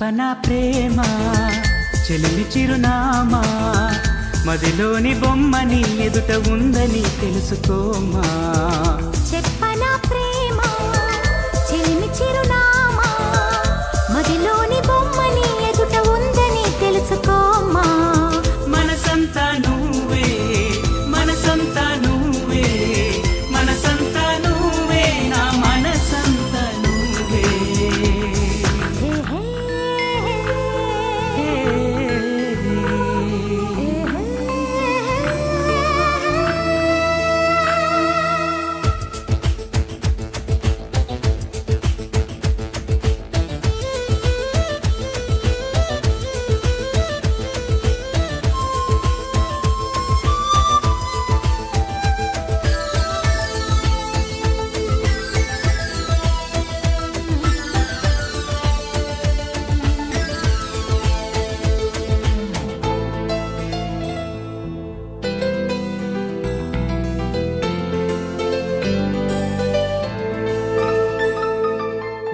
చెప్పనా ప్రేమ చెలిమి చిరునామా మదిలోని బొమ్మని ఎదుట ఉందని తెలుసుకోమా. చెప్పనా ప్రేమ చెలిమి చిరునామా మదిలోని బొమ్మని ఎదుట ఉందని తెలుసుకోమా. మనసంతా నువ్వే మనసంతా నువ్వే మనసంతా నువ్వే నా మనసంతా నువ్వే.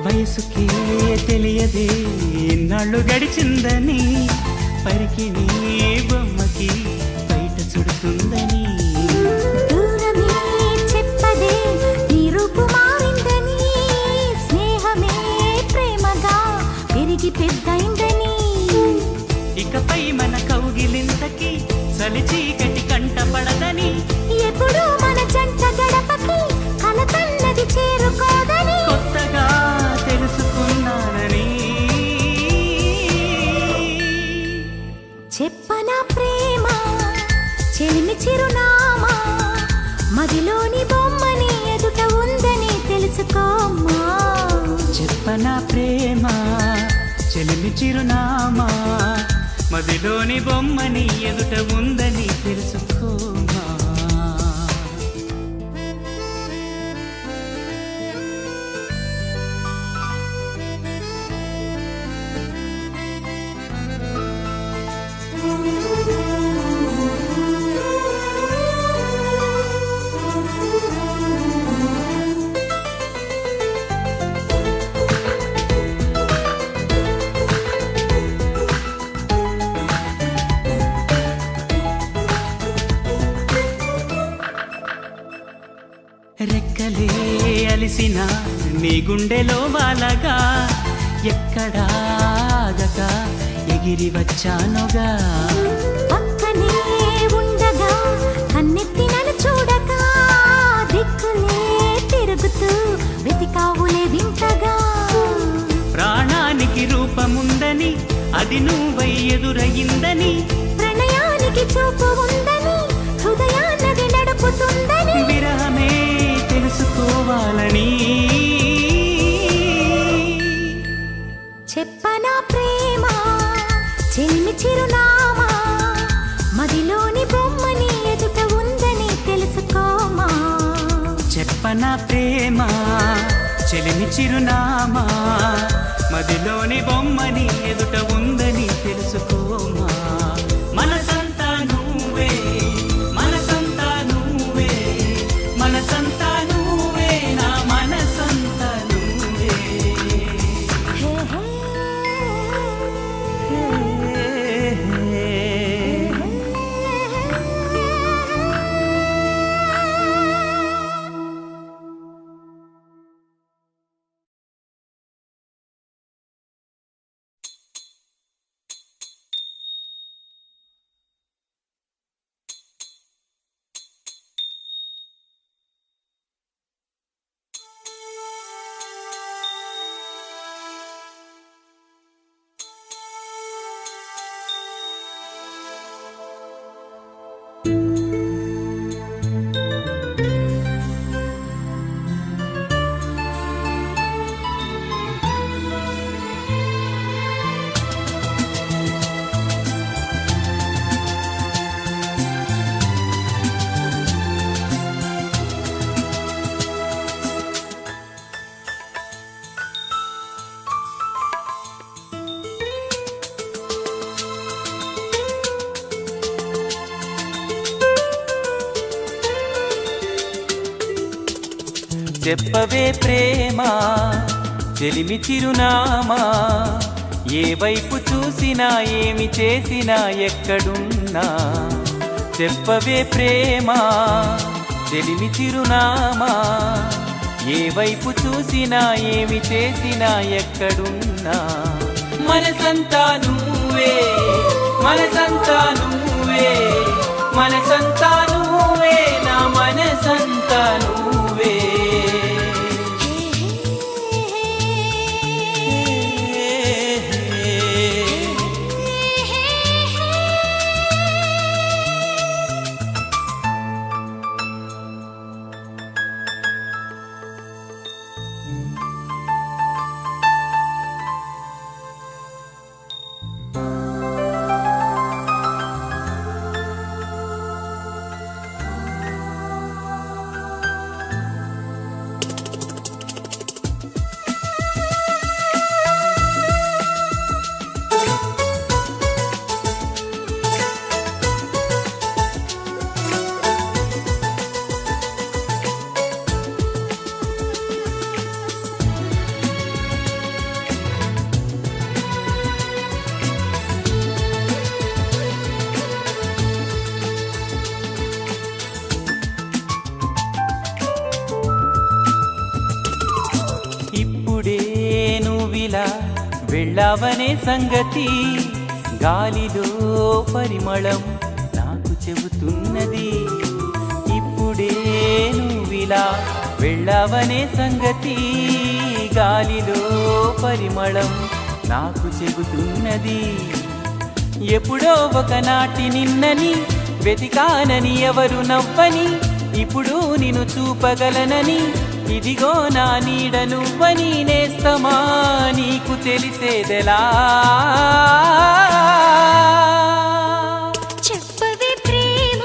వయసుకే తెలియదే ఇన్నాళ్ళు గడిచిందని పరికి నీ బొమ్మకి బయట చుడుతుందని. దూరమే చెప్పదే నీ రూపు మారిందని స్నేహమే ప్రేమగా పెరిగి పెద్దయిందని. ఇకపై మన కౌగిలింతకి చలి చీకటి కంట పడదని ఎప్పుడు మన జంట గడపకి కలతన్నది చేరుకోదని కొత్తగా తెలుసుకున్నానని. చెప్పనా ప్రేమ చెలిమి చిరునామా మదిలోని బొమ్మని ఎదుట ఉందని తెలుసుకోమా. చెప్పనా ప్రేమ చెలిమి చిరునామా మదిలోని బొమ్మని ఎదుట ఉందని తెలుసుకోమా. రెక్కలే అలిసిన నీ గుండెలో వాలగా ఎక్కడాగక ఎగిరి వచ్చానుగా. పక్కనే ఉండగా కన్నెత్తి నన్ను చూడక దిక్కులే తిరుగుతూ వెతికావులే వింతగా. ప్రాణానికి రూపముందని అది నువ్వై ఎదురయిందని ప్రణయానికి చూపు ఉందని హృదయాన్నది నడుపుతుందని విరహమే తెలుసుకోవాలని. చెప్పనా ప్రేమ చెలిమి చిరునామా మదిలోని బొమ్మని ఎదుట ఉందని తెలుసుకోమా. చెప్పనా ప్రేమ చెలిమి చిరునామా మదిలోని బొమ్మని ఎదుట ఉందని తెలుసుకోమా. మనసంతా నువ్వే మనసంతా నువ్వే మనసంతా నువ్వే నా మనసంతా నువ్వే. చెప్పవే ప్రేమ చెలిమి చిరునామా ఏ వైపు చూసినా ఏమి చేసినా ఎక్కడున్నా చెప్పవే ప్రేమ చెలిమి చిరునామా ఏ వైపు చూసినా ఏమి చేసినా ఎక్కడున్నా మనసంతా నువ్వే మనసంతా నువ్వే మనసంతా నువ్వే నా మనసంతా నువ్వే ఇప్పుడే నువ్విలా వెళ్ళావనే సంగతి గాలిలో పరిమళం నాకు చెబుతున్నది ఇప్పుడే నువ్విలా వెళ్ళావనే సంగతి గాలిలో పరిమళం నాకు చెబుతున్నది ఎప్పుడో ఒకనాటి నిన్నని వెతికానని ఎవరు నవ్వని ఇప్పుడు నిన్ను చూపగలనని ఇదిగో నా నీడ నువ్వని నేస్తమా నీకు తెలిసేదెలా చెప్పవే ప్రేమ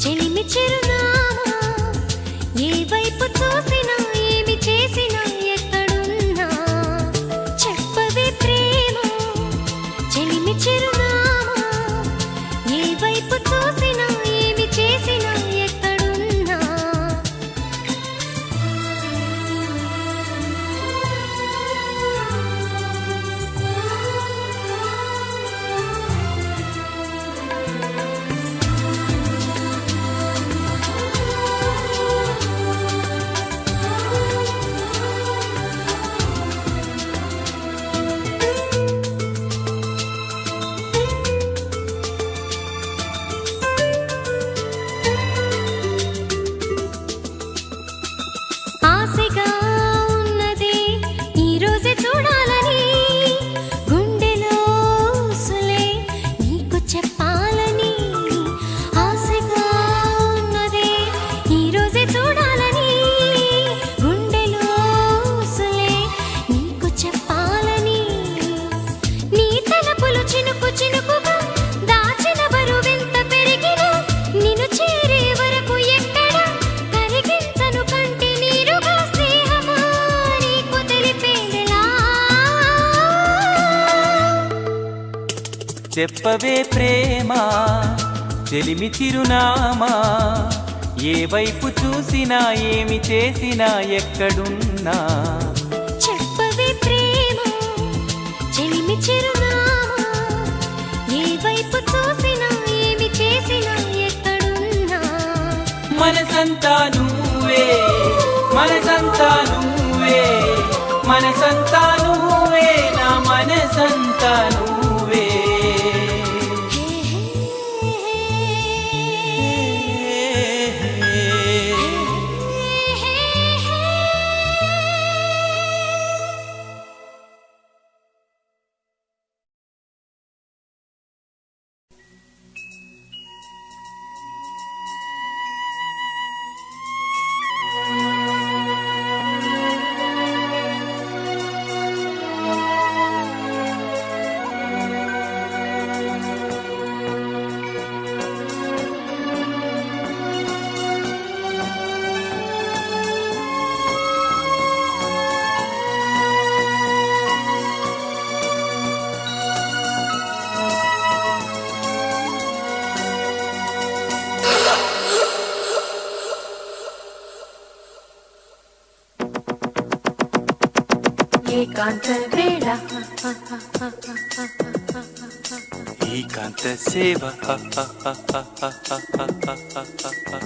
చెలిమి చిరునామా ఏ వైపు చూసినా ఏమి చేసినా ఎక్కడున్నా చెప్పవే ప్రేమ చెలిమి చిరునామా ఏ వైపు చూసినా ఏమి చేసినా ఎక్కడున్నా ఆశగా ఉన్నది ఈ రోజే చూడాలని గుండెలో ఊసులే నీకు చెప్పాలని ఆశగా ఉన్నది ఈ రోజే చూడాలని గుండెలో ఊసులే నీకు చెప్పాలని నీ తలపులు చినుకు చినుకుగా దాచిన బరువెంత పెరిగినా నిన్ను చేరే వరకు ఎక్కడ కరిగించను కంటి నీరుగా స్నేహమా నీకు తెలిపేదెలా చెప్పవే ప్రేమ చెలిమి చిరునామా ఏ వైపు చూసినా ఏమి చేసినా ఎక్కడున్నా చెప్పవే ప్రేమ చెలిమి చిరునామా ఏ వైపు చూసినా ఏమి చేసినా ఎక్కడున్నా మనసంతా నువ్వే మనసంతా నువ్వే మనసంతా నువ్వే నా మనసంతా నువ్వే ఏకాంత వేళ ఏకాంత సేవ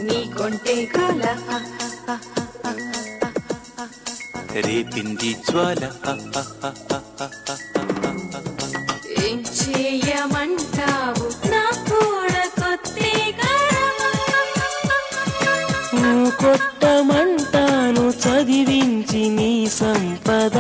నీ కొంటే కాల రేపింది జ్వాల ఏం చేయమంటావు నా కూడా కొత్తగా కొట్టమంటాను చదివించి నీ సంపద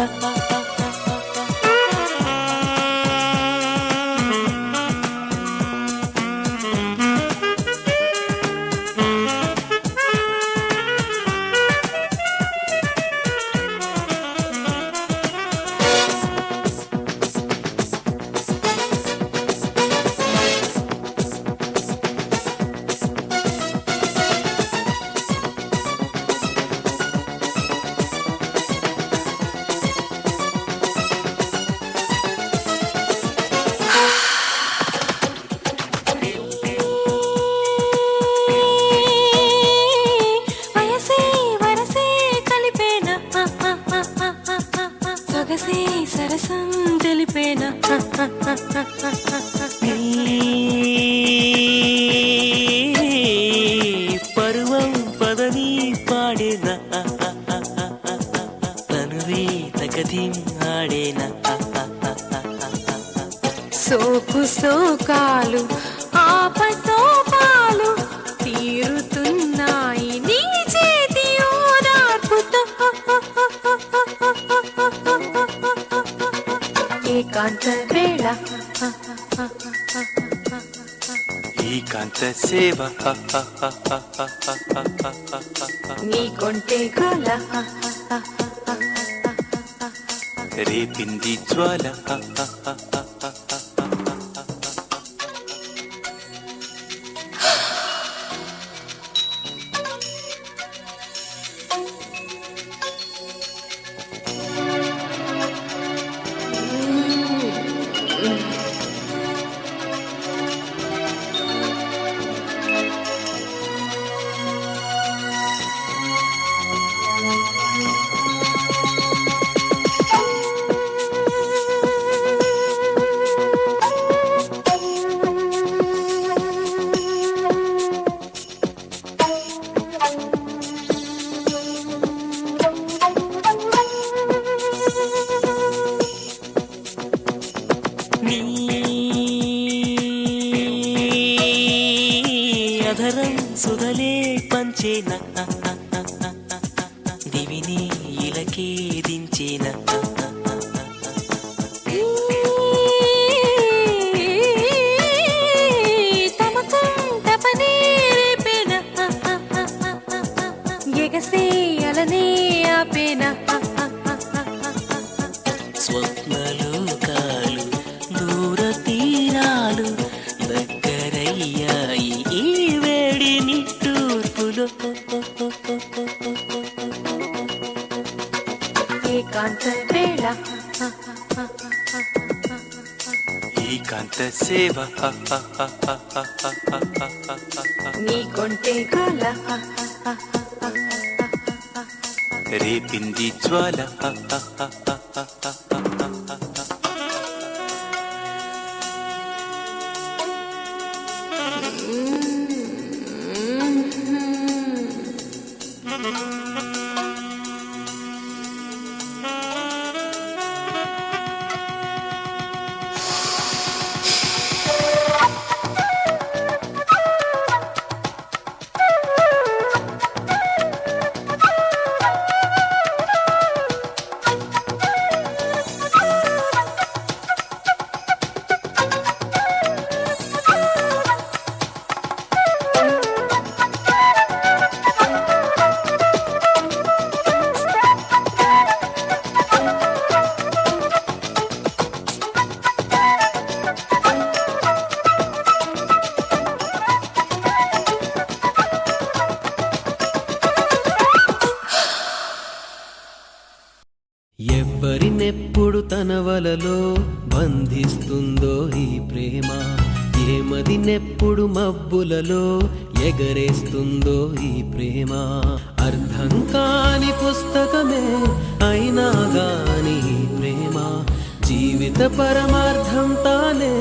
సరసం తెలిపేనా పర్వం పదని పాడేనా తనువే తగదిం ఆడేనా సోకు సోకాలు ఆపసోపాలు తీరుతున్నాయి నీ చేతి ఓదార్పుతో ఏకాంత వేళ ఏకాంత సేవ నీ కొంటే కాల రేపింది జ్వాల అధరం సుధలే పంచేన దివిని ఇలకే దించేన తమకం తపనే రేపేనా ఎగసే అలనే ఆపేనా స్వప్నలోకాలు దూర తీరాలు దగ్గరయ్యాయి ఈ వేడి నిట్టూర్పులో ఏకాంత వేళ ఏకాంత సేవ నీ కొంటే కాల రేపింది జ్వాల ఎవ్వరినెప్పుడు తన వలలో బంధిస్తుందో ఈ ప్రేమ ఏమదినెప్పుడు మబ్బులలో ఎగరేస్తుందో ఈ ప్రేమ అర్థం కాని పుస్తకమే అయినా గాని ఈ ప్రేమ జీవిత పరమార్థం తానే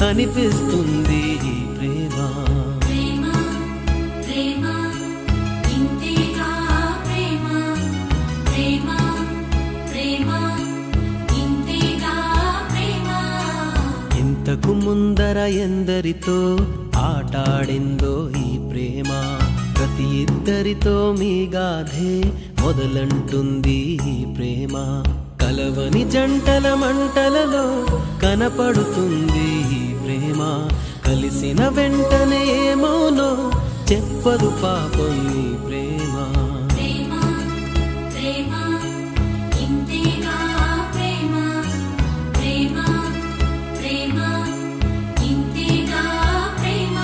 అనిపిస్తుంది ఈ ప్రేమ. ప్రేమ ప్రేమ ఇంతేగా ప్రేమ ప్రేమ ప్రేమ ఇంతేగా ప్రేమ. ఇంతకు ముందర ఎందరితో ఆటాడిందో ఈ ప్రేమ, ప్రతి ఇద్దరితో మీ గాథే మొదలంటుంది ఈ ప్రేమ. కలవని జంటల మంటలలో కనపడుతుంది ఈ ప్రేమ, కలిసిన వెంటనే ఏమోనో చెప్పదు పాపం ఈ ప్రేమ. ప్రేమ ప్రేమ ఇంతేగా ప్రేమ ప్రేమ ప్రేమ ఇంతేగా ప్రేమ.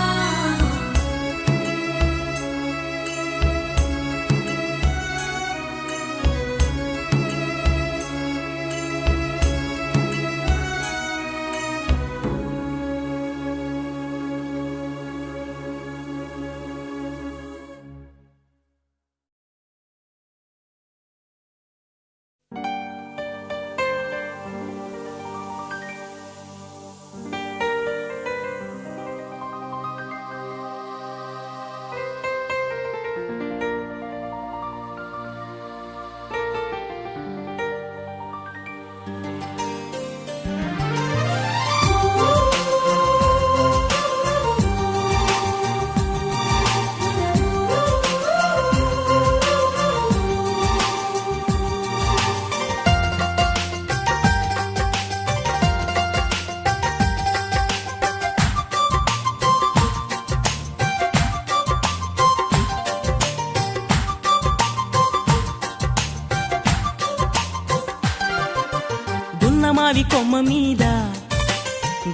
మావి కొమ్మ మీద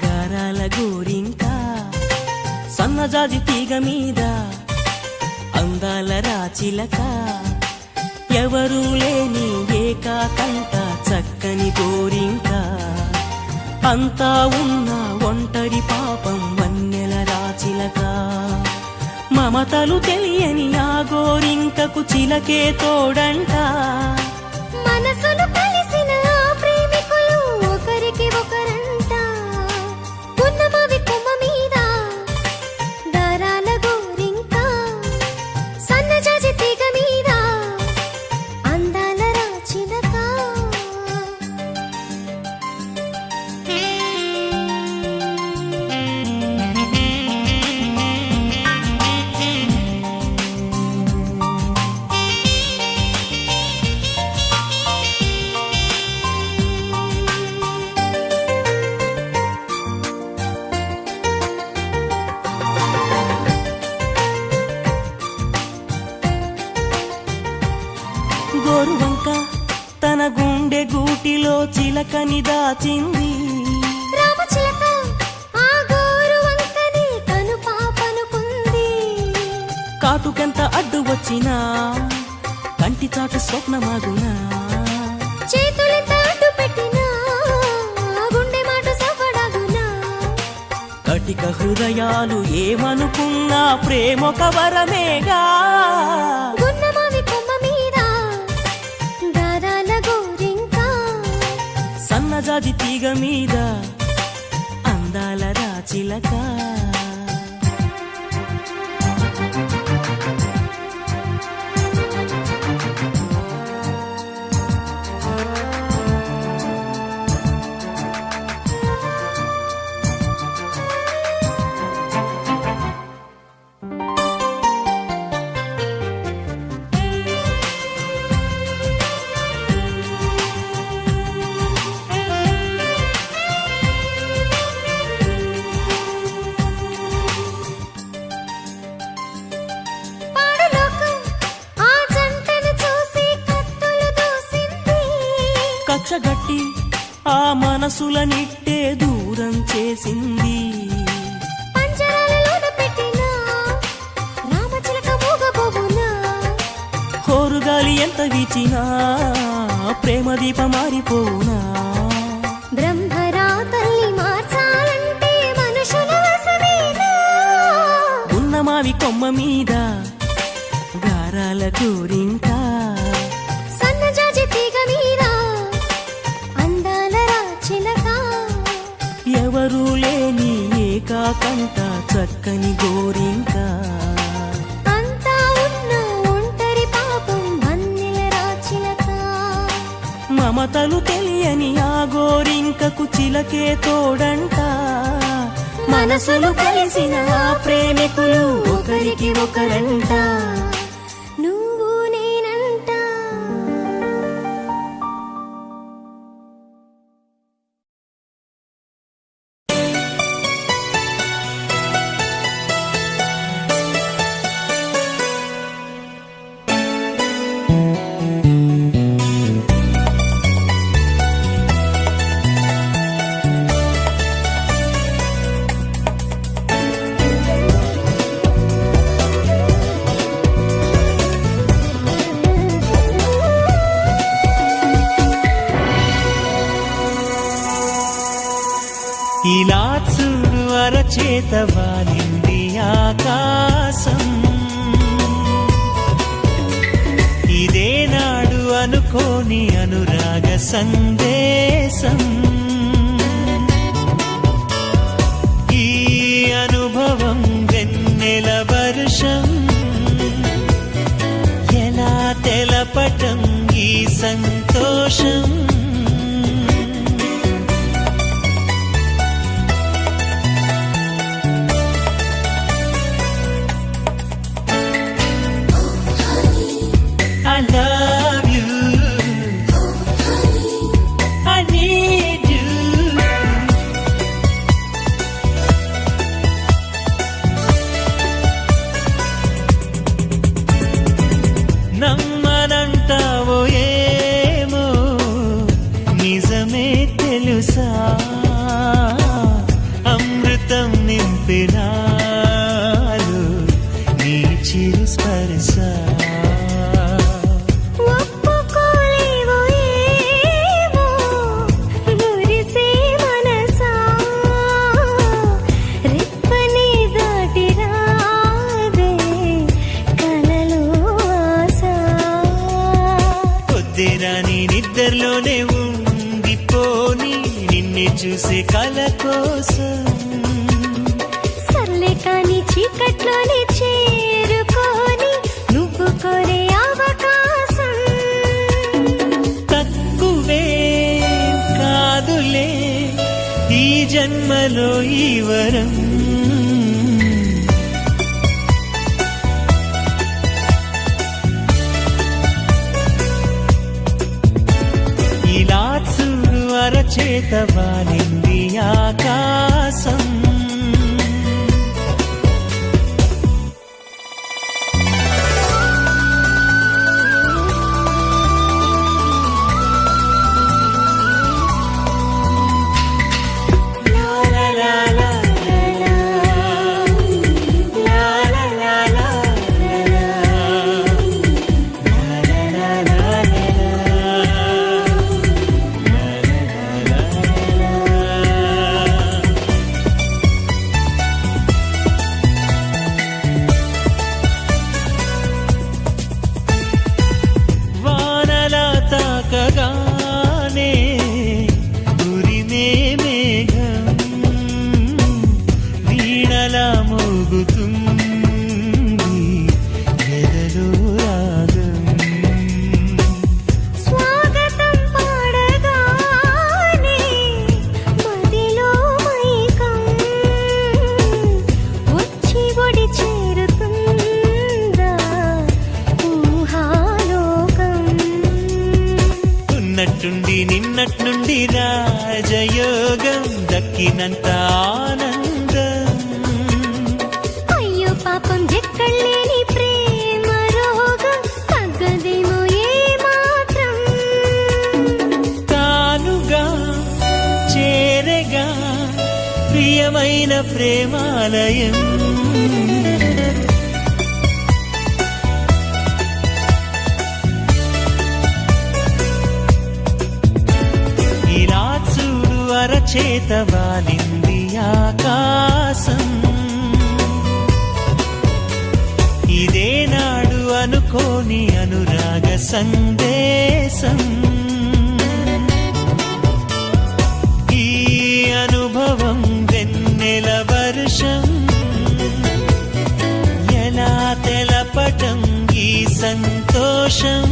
గారాల గోరింక, సన్నజాజి తీగ మీద అందాల రాచిలక, ఎవరూ లేని ఏకాకంట చక్కని గోరింక, అంతా ఉన్న ఒంటరి పాపం వన్నెల రాచిలక. మమతలు తెలియని ఆ గోరింకకు చిలకే తోడంట. మనసులు కలిసిన ప్రేమికులు ఒకరికి ఒకరంట. పున్నమావి కొమ్మ మీద దారాల గోరింక, సన్నజాజి తీగ మీద అందాల రాచిలక. గోరువంక తన గుండె గూటిలో చిలకని దాచింది. రామచిలక ఆ గోరువంకని కను పాపనుకుంది. కాటుకెంత అడ్డు వచ్చినా కంటి చాటు స్వప్నమాగునా, చేతులెంత అడ్డు పెట్టినా గుండె మాట సవ్వడాగునా. కటిక హృదయాలు ఏమనుకున్నా ప్రేమొక వరమేగా. గున్నమావి కొమ్మ మీద దారాల గోరింక, సన్నజాజి తీగ మీద అందాల రాచిలక. పాడలోకం ఆ జంటను చూసి కత్తులు దూసింది. కచ్చగట్టి ఆ మనసులనిట్టే దూరం చేసింది. పంజరాలలోన పెట్టిన రామచిలక మూగబోవునా. హోరుగాలి ఎంత వీచినా ప్రేమ దీప మారిపోనా. బ్రహ్మరా తల్లి మార్చాలంటే మనుషుల వశమేనా. ఉన్నమావి కొమ్మ మీద గారాల గోరింక, సన్నజాజి తీగ మీద అందాల రాచిలక. ఎవ్వరూ లేని ఏకాకంట చక్కని గోరింక అంతా ఉన్న ఒంటరి పాపం వన్నెల రాచిలక మమతలు తెలియని ఆ గోరింకకు చిలకే తోడంట మనసులు కలిసిన ఆ ప్రేమికులు ఒకరికి ఒకరంట నువ్వు నేనంట. ఇలా చూడు అరచేత వాలింది ఆకాశం ఇదే నాడు అనుకోని అనురాగ సందేశం ఈ అనుభవం వెన్నెల వర్షం ఎలా తెలపటం ఈ సంతోషం I love you. I need you. నమ్మనంటావో ఏమో నిజమే తెలుసా అమృతం నింపినాలు నీ చిరు స్పర్శ ఒప్పుకోలేవో ఏమో మురిసే మనసా రెప్పని దాటి రాదే కలలో ఆశ పొద్దురాని నిద్రలోనే ఉండిపోని నిన్నే చూసే కల కోసం సర్లే కాని చీకట్లోనే చేరుకొని నువ్వు కోరే అవకాశం తక్కువే కాదులే ఈ జన్మలో ఈ వరం ఇలా చూడు అరచేత వాలింది ఆకాశం వానలా తాకగానే ఉరిమే మేఘం వీణలా మోగుతుంది ఎదలో రాగం స్వాగతం పాడగానే మదిలో మైకం వచ్చి ఒడి చేరుతుందా ఊహాలోకం ఉన్నట్టుండి నిన్నట్నుండి రాజయోగం దక్కినంత ఆనందం అయ్యో పాపం ఎక్కడలేని ప్రేమ రోగం తగ్గదేమో ఏ మాత్రం తానుగా చేరగా ప్రియమైన ప్రేమాలయం ఇలా చూడు అరచేత వాలింది ఆకాశం ఇదే నాడు అనుకోని అనురాగ సందేశం ఈ అనుభవం సంతోషం ఎలా తెలపటం ఈ సంతోషం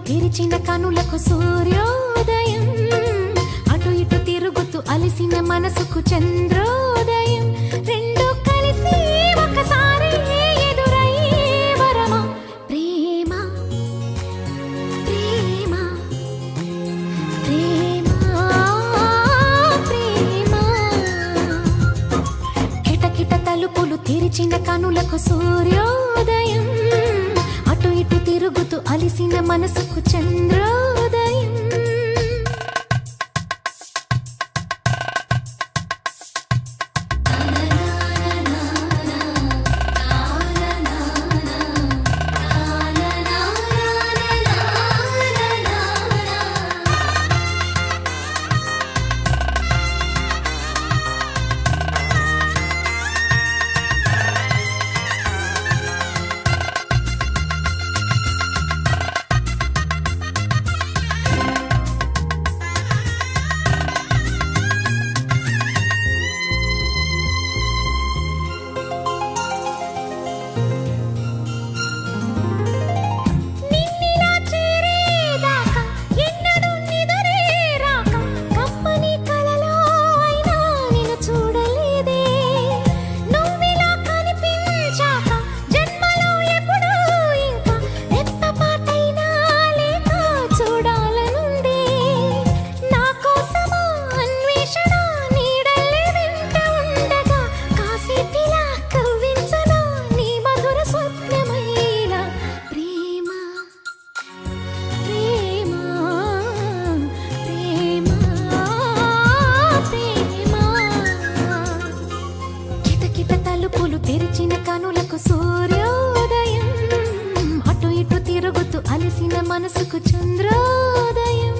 తెరిచిన కనులకు సూర్యోదయం అటు ఇటు తిరుగుతూ అలసిన మనసుకు చంద్రోదయం రెండు కలిసి ఒకసారి ఎదురయ్యే వరమా ప్రేమ ప్రేమ ప్రేమ ప్రేమ కిటకిట తలుపులు తెరిచిన కనులకు సూర్యోదయం అటు ఇటు తిరుగుతూ అలిసిన మనసుకు చంద్రోదయం తెరిచిన కనులకు సూర్యోదయం అటు ఇటు తిరుగుతూ అలసిన మనసుకు చంద్రోదయం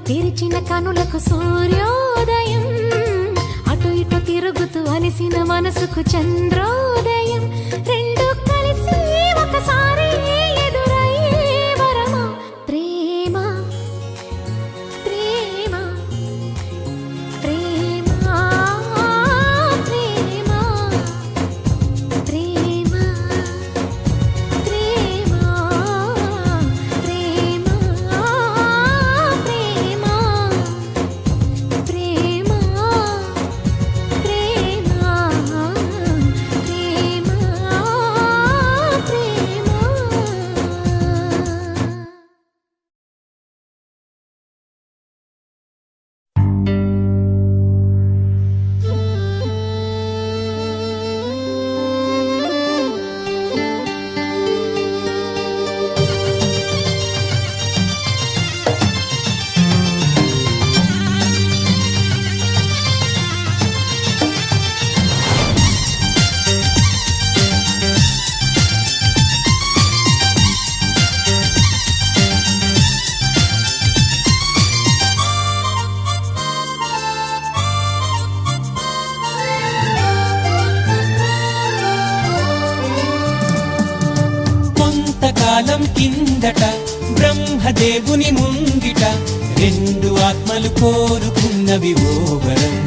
తెరిచిన కనులకు సూర్యోదయం అటు ఇటు తిరుగుతూ అలసిన మనసుకు చంద్రోదయం రెండు కలిసి ఒకసారి ఎదురయ్యే వరమా ప్రేమ ప్రేమ ప్రేమ ప్రేమ ప్రేమ ప్రేమ ప్రేమ ప్రేమ ప్రేమ కొంతకాలం కిందట బ్రహ్మదేవుని ముంగిట రెండు ఆత్మలు కోరుకున్నవి ఓ వరం.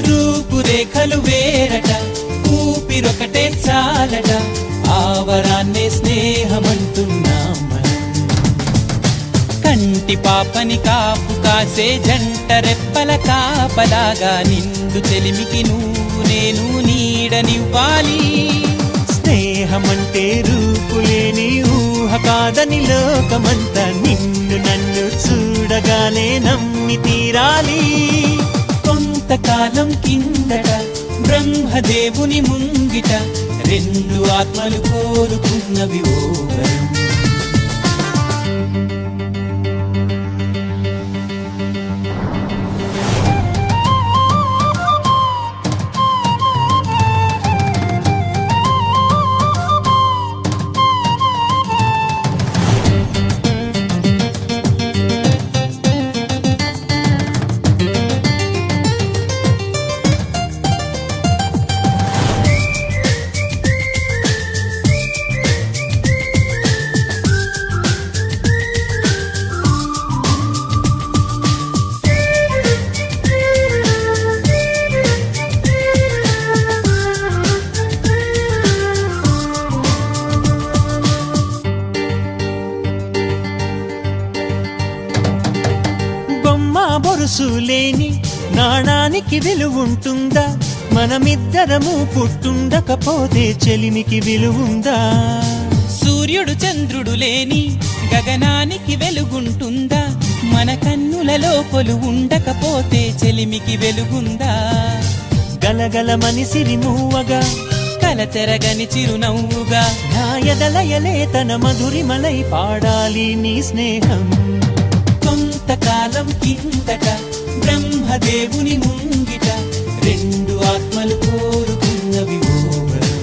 రూపురేఖలు వేరట, ఊపిరొకటే చాలట, ఆ వరాన్నే స్నేహమంటున్నాం మనం. కంటి పాపని కాపు కాసే జంట రెప్పల కాపలాగా నిండు చెలిమికి నువ్వు నేను నీడనివ్వాలి. స్నేహమంటే రూపులేని ఊహ కాదని లోకమంతా నిన్ను నన్ను చూడగానే నమ్మి తీరాలి. కొంతకాలం కిందట బ్రహ్మదేవుని ముంగిట రెండు ఆత్మలు కోరుకున్నవి ఓ వరం. బొరుసులేని నాణానికి విలువుంటుందా? మనమిద్దరము పుట్టుండకపోతే చెలిమికి విలువుందా? సూర్యుడు చంద్రుడు లేని గగనానికి వెలుగుంటుందా? మన కన్నులలో కొలువు ఉండకపోతే చెలిమికి వెలుగుందా? గలగల మనిసిరి మూవగా కలతెరగని చిరునవ్వుగా నా ఎదలయలే తన మధురిమలై పాడాలి నీ స్నేహం. కొంతకాలం కిందట బ్రహ్మదేవుని ముంగిట రెండు ఆత్మలు కోరుకున్నవి ఓ వరం.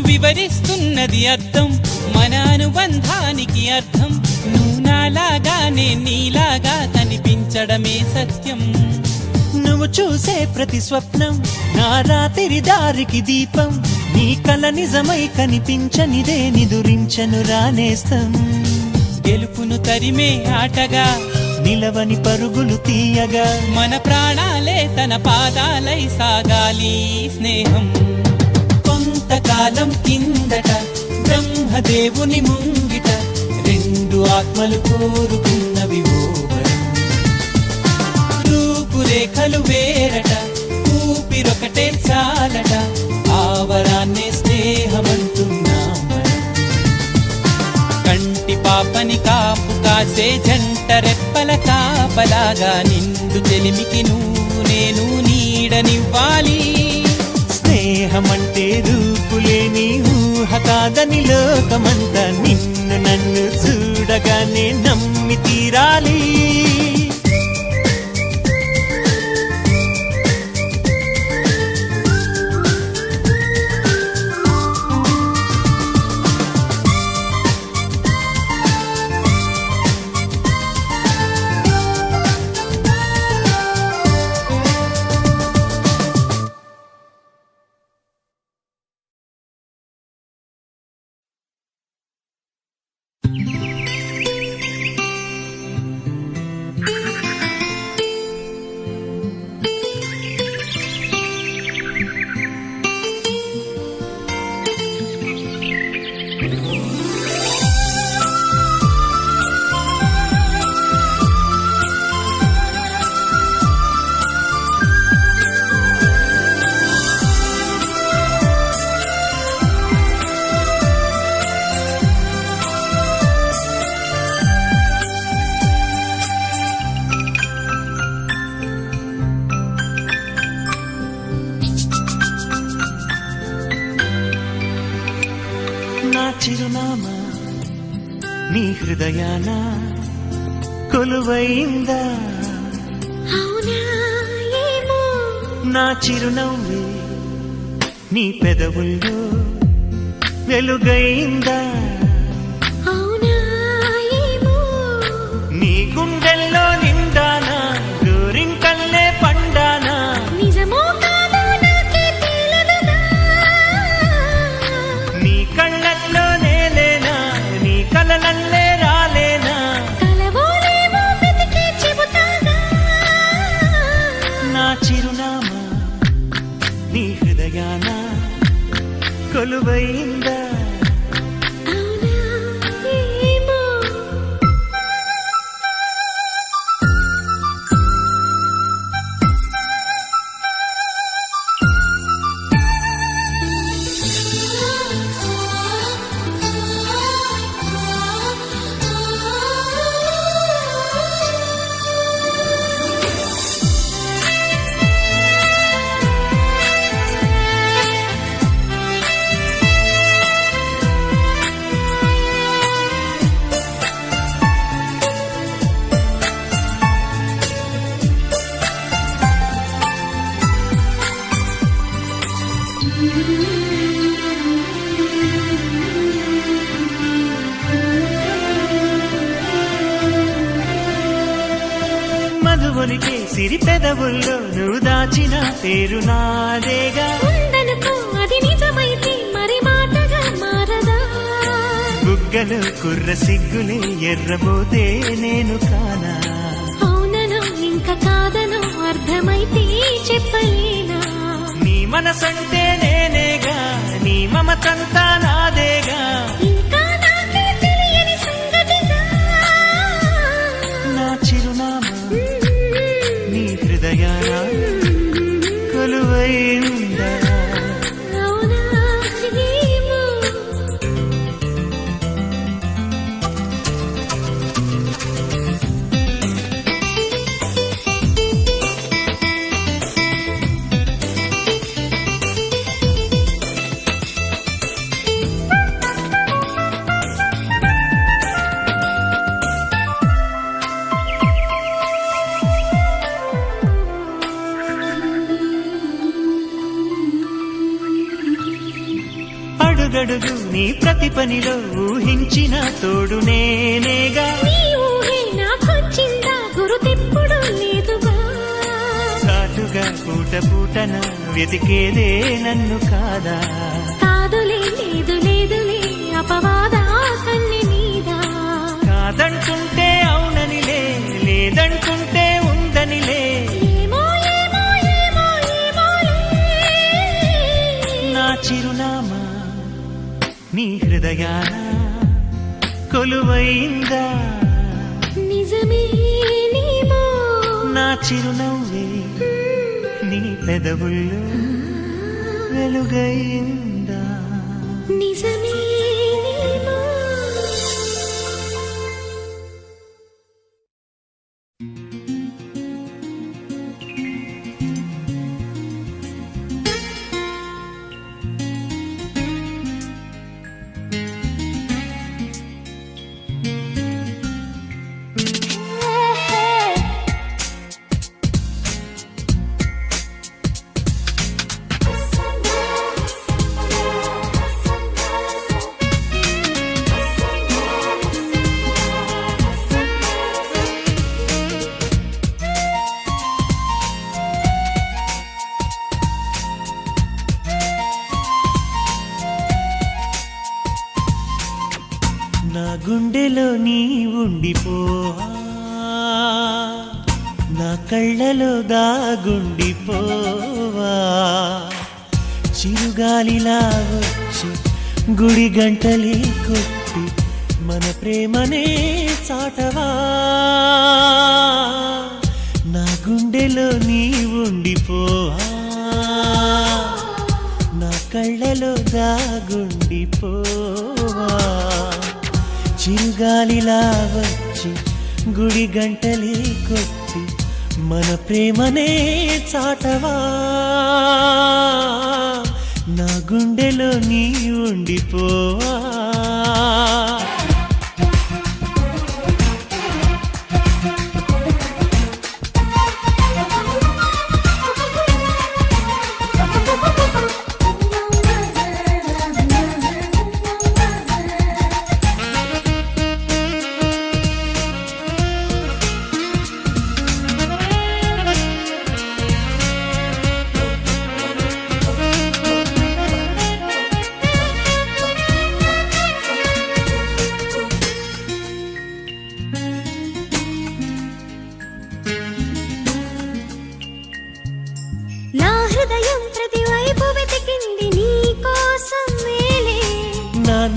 వివరిస్తున్నది అర్థం, మన అనుబంధానికి అర్థం. నువ్వు నాలాగా నేను నీలాగా కనిపించడమే సత్యం. నువ్వు చూసే ప్రతి స్వప్నం నా రాత్రి దారికి దీపం. నీ కల నిజమై కనిపించనిదే నిదురించను రానేస్తం. గెలుపును తరిమే ఆటగా నిలవని పరుగులు తీయగా మన ప్రాణాలే తన పాదాలై సాగాలి స్నేహం. కొంతకాలం కిందట బ్రహ్మదేవుని ముంగిట రెండు ఆత్మలు కోరుకున్నవి ఓ వరం. రూపురేఖలు వేరట, ఊపిరొకటే చాలట, ఆ వరాన్నే స్నేహమంటున్నాం మనం. కంటి పాపని కాపు కాసే జంట రెప్పల కాపలాగా నిండు చెలిమికి నువ్వు నేను నీడనివ్వాలి. స్నేహమంటే రూపులేని ఊహ కాదని లోకమంతా నిన్ను నన్ను చూడగానే నమ్మి తీరాలి. హృదయాన కొలువైందా అవునా ఏమో నా చిరునవ్వే నీ పెదవుల్లో వెలుగైందా అవునా ఏమో నీ గుండెల్లో నిండానా గోరింకల్లే పండానా నిజమో కాదో నాకే తెలియదుగా నీ కళ్ళల్లో నేలేనా నీ కలలల్లే రాలేనా కలవోలేమో వెతికి చెబుతాగా నా చిరునామా నీ హృదయాన కొలువైందా అవునా ఏమో మధువొలికే సిరి పెదవుల్లో నువ్వు దాచిన పేరు నాదేగా ఉందనుకో అది నిజమైతే మరి మాటగా మారదా బుగ్గలు కుర్ర సిగ్గులే ఎర్రబోతే నేను కానా అవునను ఇంకా కాదను అర్థమైతే చెప్పలేనా నీ మనసంటే నేనేగా నీ మమతంతా నాదేగా ఇంకా నాకే తెలియని సంగతిగా నా చిరునామా నీ హృదయాన కొలువైందా అవునా ఏమో అడుగడుగు నీ ప్రతి పనిలో ఊహించిన తోడు నేనేగా నీ ఊహే నాకొచ్చిందా గురుతెప్పుడు లేదుగా సాటుగా పూట పూటన వెతికేదే నన్ను కాదా కాదులే లేదు లేదులే అపవాదా కన్ని మీద కాదంటుంటే అవుననిలే లేదంటుంటే ఉందనిలే ఏమో ఏమో ఏమో ఏమోలే నా చిరునామా నీ హృదయాన కొలువైందా నిజమేనేమో నా చిరునవ్వే నీ పెదవుల్లో వెలుగైందా నిజమేనేమో నా గుండెలో నీ ఉండిపోవా నా కళ్ళలో దాగుండిపోవా చిరుగాలిలా వచ్చి గుడి గంటలే కొట్టి మన ప్రేమనే చాటవా నా గుండెలో నీ ఉండిపోవా నా కళ్ళలో దాగుండిపోవా చిరుగాలిలా వచ్చి గుడి గంటలే కొట్టి మన ప్రేమనే చాటవా నా గుండెలో నీ ఉండిపోవా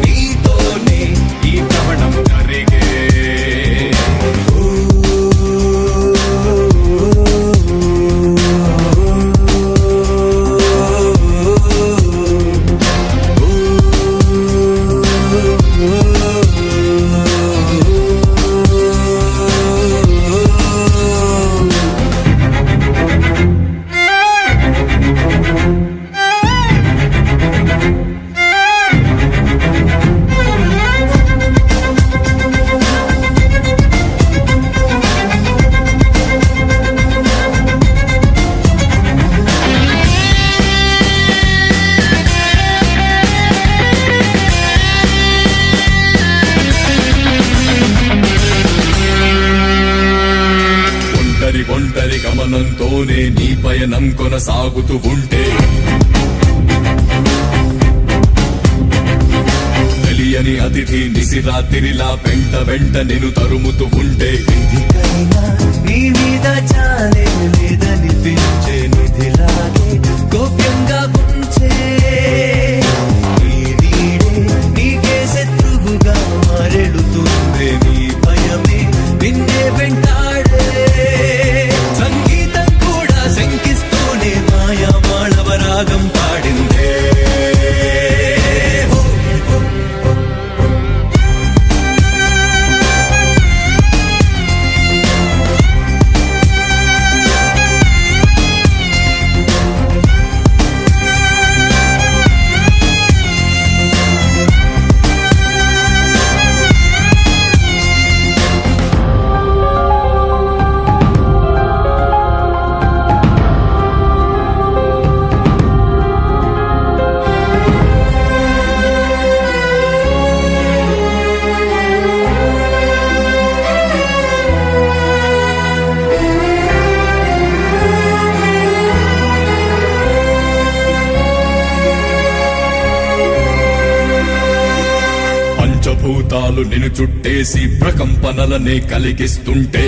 నీతోనే ఈ భ్రమణం జరిగే ఒంటరి గమనంతోనే నీ పయనం కొనసాగుతూ ఉంటే తెలియని అతిథి నిశిరాతిరిలా వెంట నేను తరుముతూ ఉంటే నీ మీద చాలే లేదనిపించే నిధిలాగే గోప్యంగా ఉంచే నీ నీడే నీకే శత్రువుగా మారెడుతుంది నీ భయమే నిన్నే వెంటాడే సంగీతం కూడా శంకిస్తూనే మాయా మాళవరాగం పాడిందే భూతాలు నిన్ను చుట్టేసి ప్రకంపనలనే కలిగిస్తుంటే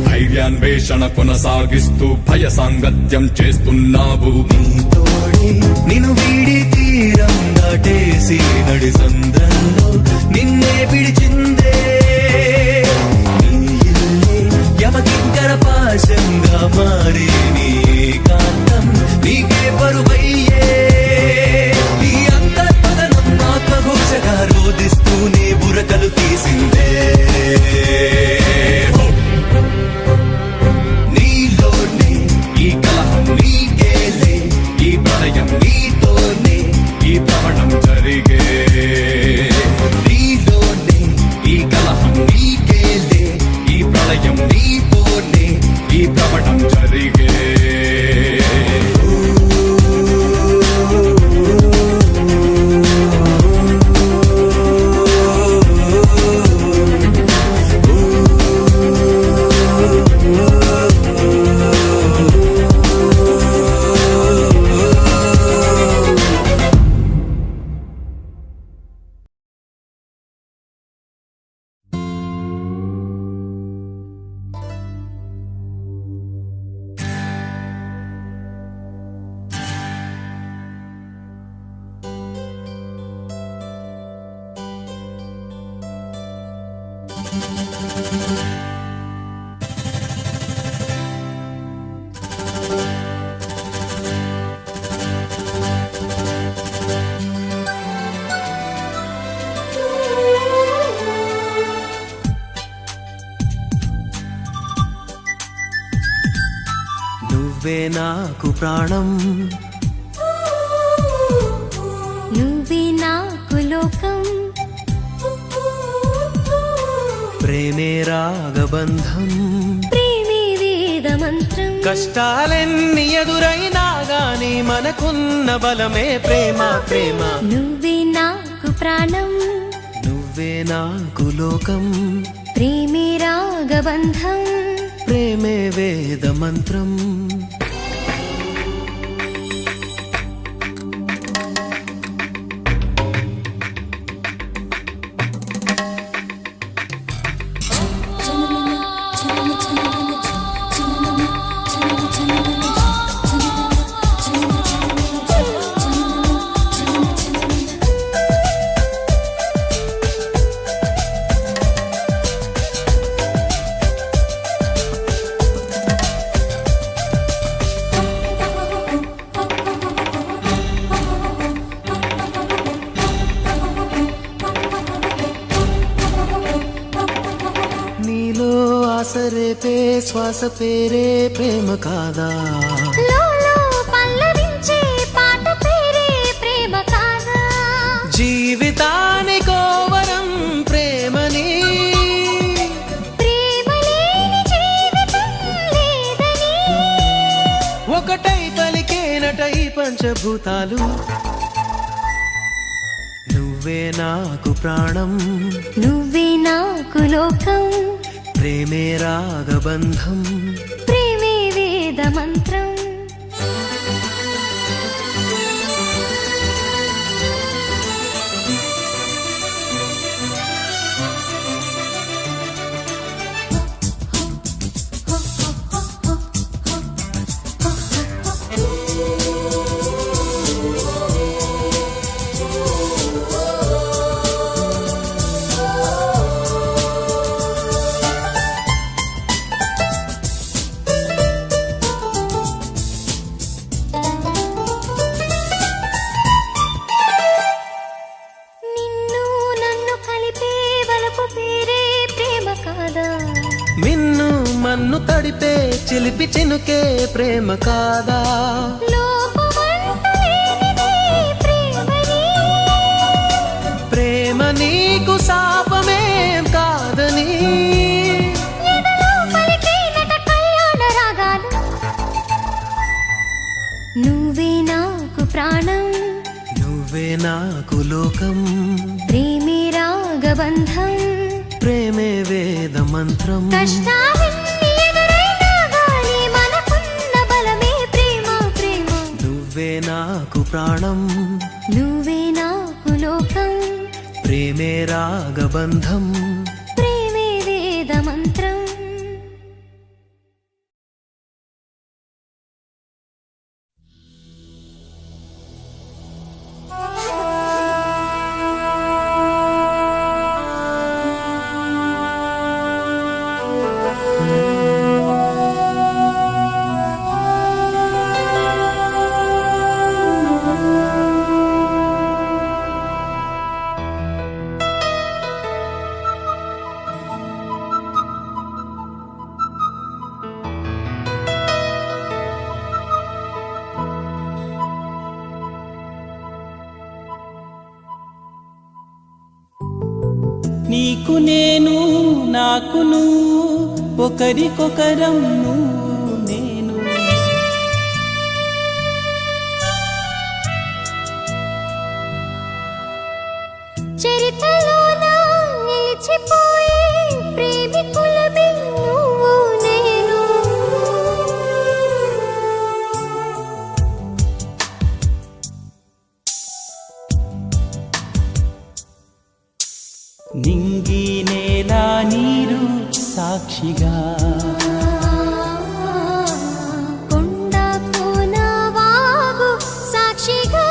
ధైర్యాన్వేషణ కొనసాగిస్తూ భయ సాంగత్యం చేస్తున్నావు నిన్ను వీడి తీరం దాటేసి నడి సంద్రంలో నిన్నే పిడిచిందే నీ ఇల్లే యమకింకర పాశంగా మారే నీ కాంతం నీకే బరువయ్యే నీ అంతర్పదనం ఆత్మఘోషగా రోధిస్తూనే బురకలు తీసిందే నీలోనే ఈ కలహం నీకేలే ఈ ప్రళయం నీతోనే ఈ భ్రమణం జరిగే నీలోనే ఈ కలహం నీకేలే ఈ ప్రళయం నీతోనే ఈ భ్రమణం జరిగే నువ్వే నాకు ప్రాణం నువ్వే నాకు లోకం ప్రేమే రాగబంధం ప్రేమే వేద మంత్రం కష్టాలెన్ని ఎదురైనా గాని మనకున్న బలమే ప్రేమ ప్రేమ నువ్వే నాకు ప్రాణం నువ్వే నాకు లోకం ప్రేమే రాగబంధం ప్రేమే వేద మంత్రం కలిపే శ్వాస పేరే ప్రేమ కాదా లోలో పల్లవించే పాట పేరే ప్రేమ కాదా జీవితానికో వరం ప్రేమని ప్రేమ లేని జీవితం లేదని ఒకటై పలికేనటై పంచభూతాలు నువ్వే నాకు ప్రాణం నువ్వే నాకు లోకం ప్రేమే రాగబంధం ప్రేమే వేద మంత్రం నిన్ను నన్ను కలిపే వలపు పేరే ప్రేమ కాదా మిన్ను మన్ను తడిపే చిలిపి చినుకే ప్రేమ కాదా లోపమంటూ లేనిదే ప్రేమని ప్రేమ నీకు శాపమేం కాదని ఎదలో పలికేనట కళ్యాణ రాగాలు నువ్వే నాకు ప్రాణం నువ్వే నాకు లోకం ప్రేమే రాగబంధం ప్రేమే వేద మంత్రం కష్టాలన్నీ ఎదురైనా గాని మనకున్న బలమే ప్రేమ ప్రేమ నువ్వే నాకు ప్రాణం నువ్వే నాకు లోకం ప్రేమే రాగబంధం ప్రేమే వేద మంత్రం నీకు నేను నాకు నువ్వు ఒకరికొకరం నువ్వు నేను చరిత్రలోన నిలిచిపోయే ప్రేమికులమే నువ్వు నేను నింగి నేల నీరు సాక్షిగా కొండ కోన వాగు సాక్షిగా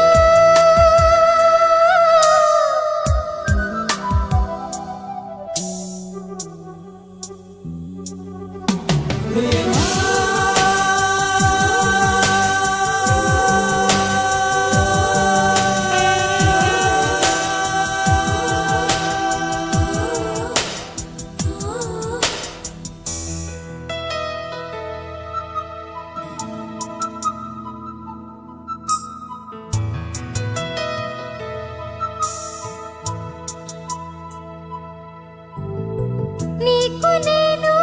నీకు నేను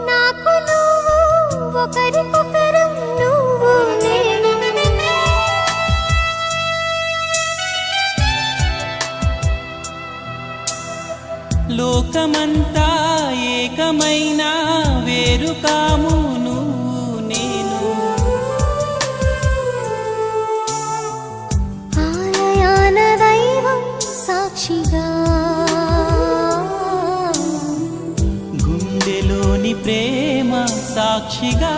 నాకు నువ్వు ఒకరికొకరం నువ్వు నేను లోకమంతా ఏకమైన వేరు కాము నువ్వు నేను ఆలయాన దైవం సాక్షిగా గుండెలోని ప్రేమ సాక్షిగా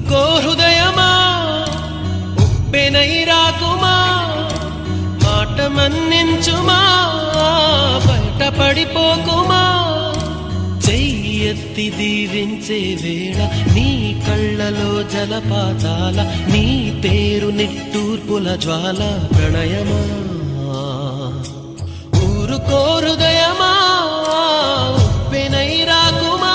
ఊరుకో హృదయమా ఉప్పెనై రాకుమా మాట మన్నించుమా బయటపడిపోకుమా చెయ్యెత్తి దీవించే వేళ నీ కళ్ళలో జలపాతాల నీ పేరు నిట్టూర్పుల జ్వాల ప్రణయమా ఊరుకో హృదయమా ఉప్పెనై రాకుమా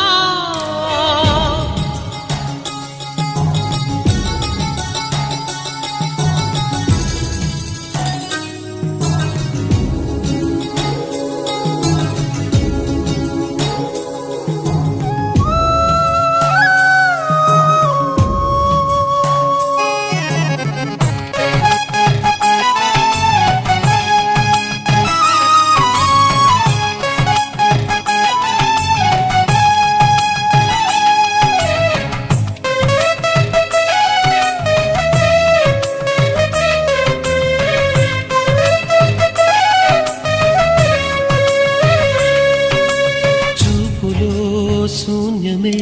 శూన్యమే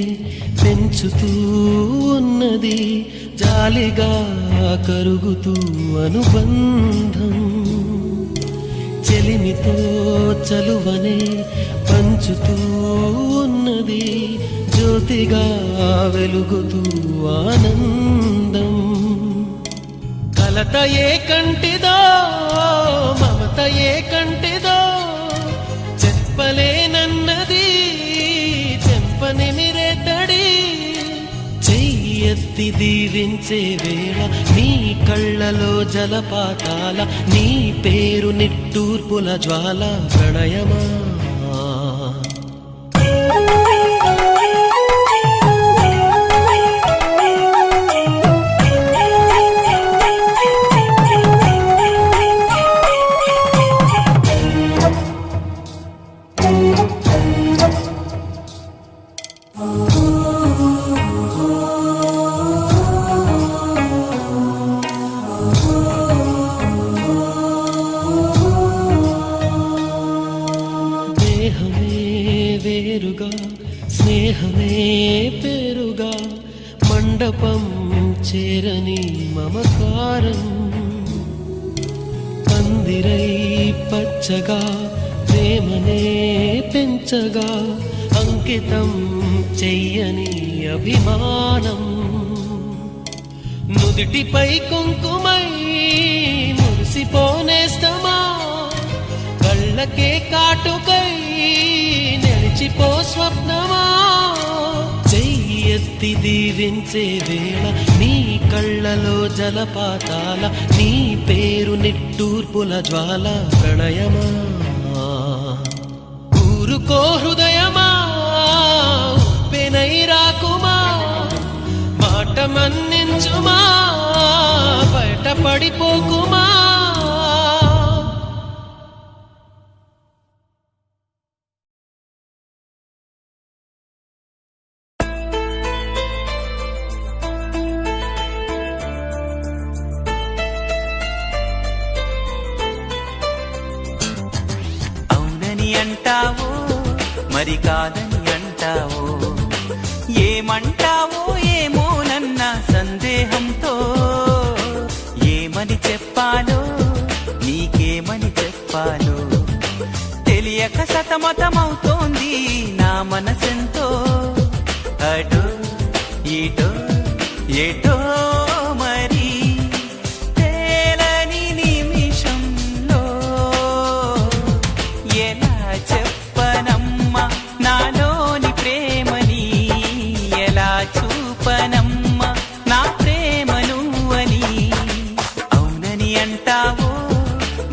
పెంచుతూ ఉన్నది జాలిగా కరుగుతూ అనుబంధం చెలిమితో చలువనే పంచుతూ ఉన్నది జ్యోతిగా వెలుగుతూ ఆనందం కలత ఏ కంటిదో మమత ఏ కంటిదో చెప్పలేనన్నది చెంపనిమిరేతడి చెయ్యెత్తి దీవించే వేళ నీ కళ్ళలో జలపాతాల నీ పేరు నిట్టూర్పుల జ్వాల ప్రణయమా వేరుగా స్నేహమే పేరుగా మండపం చేరని మమకారం పందిరై పచ్చగా ప్రేమనే పెంచగా అంకితం చెయ్యని అభిమానం నుదిటిపై కుంకుమై మురిసిపోనేస్తమా కళ్ళకే కాటుకై నిలిచిపో స్వప్నమా చెయ్యెత్తి దీవించే వేళ నీ కళ్ళలో జలపాతాల నీ పేరు నిట్టూర్పుల జ్వాల ప్రణయమా ఊరుకో హృదయమా ఉప్పెనై రాకుమా మాట మన్నించుమా బయటపడిపోకుమా అంటావో మరి కాదని అంటావో ఏమంటావో ఏమోనన్న సందేహంతో ఏమని చెప్పాలో నీకేమని చెప్పాలో తెలియక సతమతమవుతోంది నా మనసెంతో అటో ఇటో ఎటో మరి తేలని నిమిషంలో ఎలా చెప్పనమ్మా నాలోని ప్రేమని ఎలా చూపనమ్మా నా ప్రేమను అని అవునని అంటావో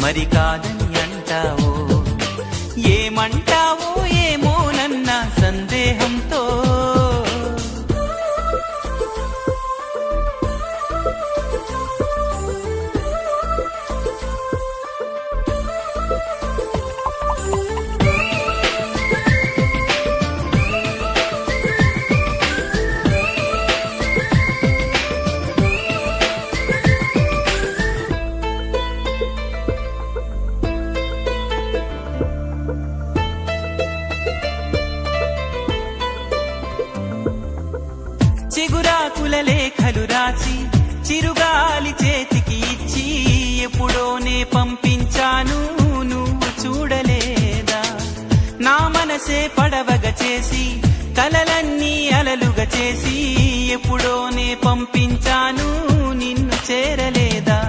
మరి కాదని అంటావో ఏమంటావో ఏమోనన్న సందేహంతో పూల లేఖలు రాసి చిరుగాలి చేతికి ఇచ్చి ఎప్పుడోనే పంపించాను నువ్వు చూడలేదా నా మనసే పడవగా చేసి కలలన్నీ అలలుగా చేసి ఎప్పుడోనే పంపించాను నిన్ను చేరలేదా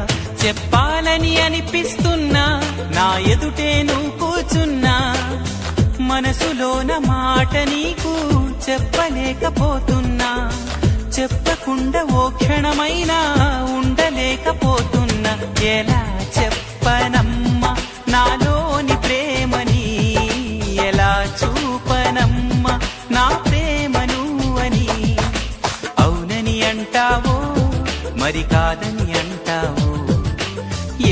చెప్పాలని అనిపిస్తున్నా నా ఎదుటే నువ్వు కూర్చున్నా మనసులోన మాట నీకు చెప్పలేకపోతున్నా చెప్పకుండా ఓ క్షణమైనా ఉండలేకపోతున్నా ఎలా చెప్పనమ్మా నాలోని ప్రేమని ఎలా చూపనమ్మా నా ప్రేమను అని అవునని అంటావో మరి కాదని అంటావో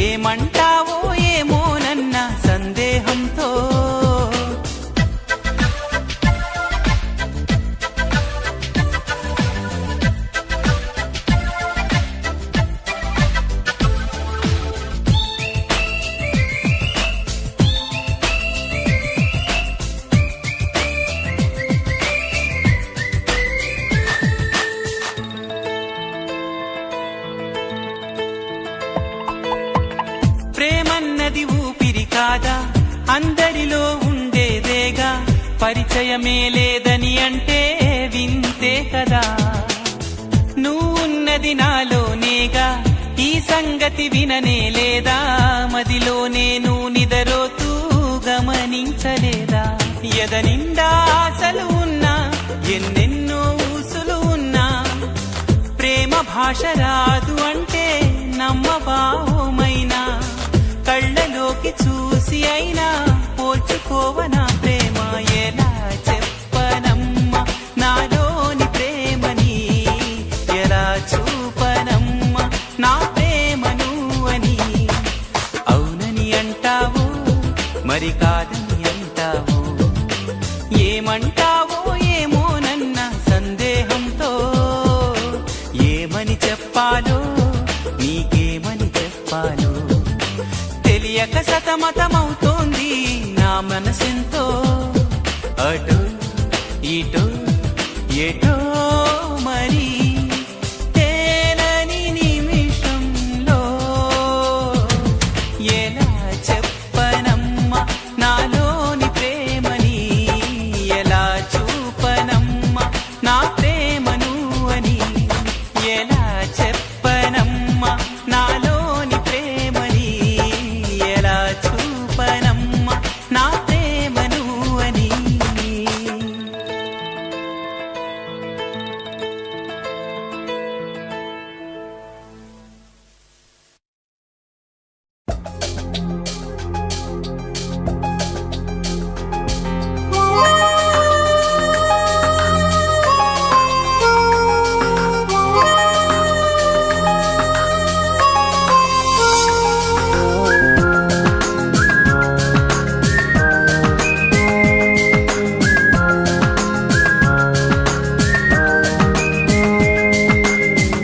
ఏమంటావో ఏమోనన్న సందేహంతో ప్రేమన్నది ఊపిరి కాదా అందరిలో ఉండేదేగా పరిచయమే లేదని అంటే వింతే కదా నువ్వున్నది నాలోనేగా ఈ సంగతి విననే లేదా మదిలోనే నువ్వు నిదరోతూ గమనించలేదా ఎదనిండా ఆశలు ఉన్నా ఎన్నెన్నో ఊసులు ఉన్నా ప్రేమ భాష రాదు అంటే నమ్మబావమైనా కళ్ళలోకి చూసి అయినా పోల్చుకోవనా ప్రేమ ఎలా చెప్పనమ్మా నాలోని ప్రేమని ఎలా చూపనమ్మా నా ప్రేమను అని అవునని అంటావు మరి కాదని అంటావు ఏమంటావో ఏమోనన్న సందేహంతో ఏమని చెప్పాలో నీకేమని చెప్పాలో తెలియక సతమతమవుతోంది నా మనసెంతో అటు ఇటు ఎటో మరి తేలని నిమిషంలో ఎలా చెప్పనమ్మా నాలోని ప్రేమని ఎలా చూపనమ్మా నా ప్రేమను అని ఎలా చెప్పనమ్మా నాలోని ప్రేమని ఎలా చూపనమ్మా నా ప్రేమను అని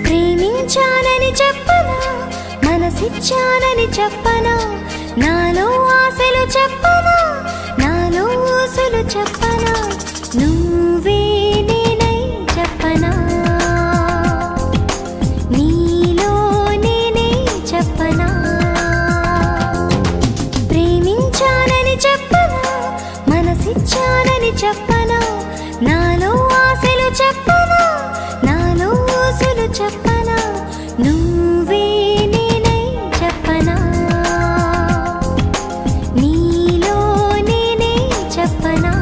ప్రేమించానని చెప్పనా మనసిచ్చానని చెప్పనా నాలో ఆశలు చెప్పనా నాలో ఊసులు చెప్పనా నువ్వే నేనై చెప్పనా నీలో నేనే చెప్పనా ప్రేమించానని చెప్పనా మనసిచ్చానని చెప్పనా నాలో ఆశలు చెప్పనా నాలో ఊసులు చెప్పనా నువ్వే నేనై చెప్పనా నీలో నేనే చెప్పనా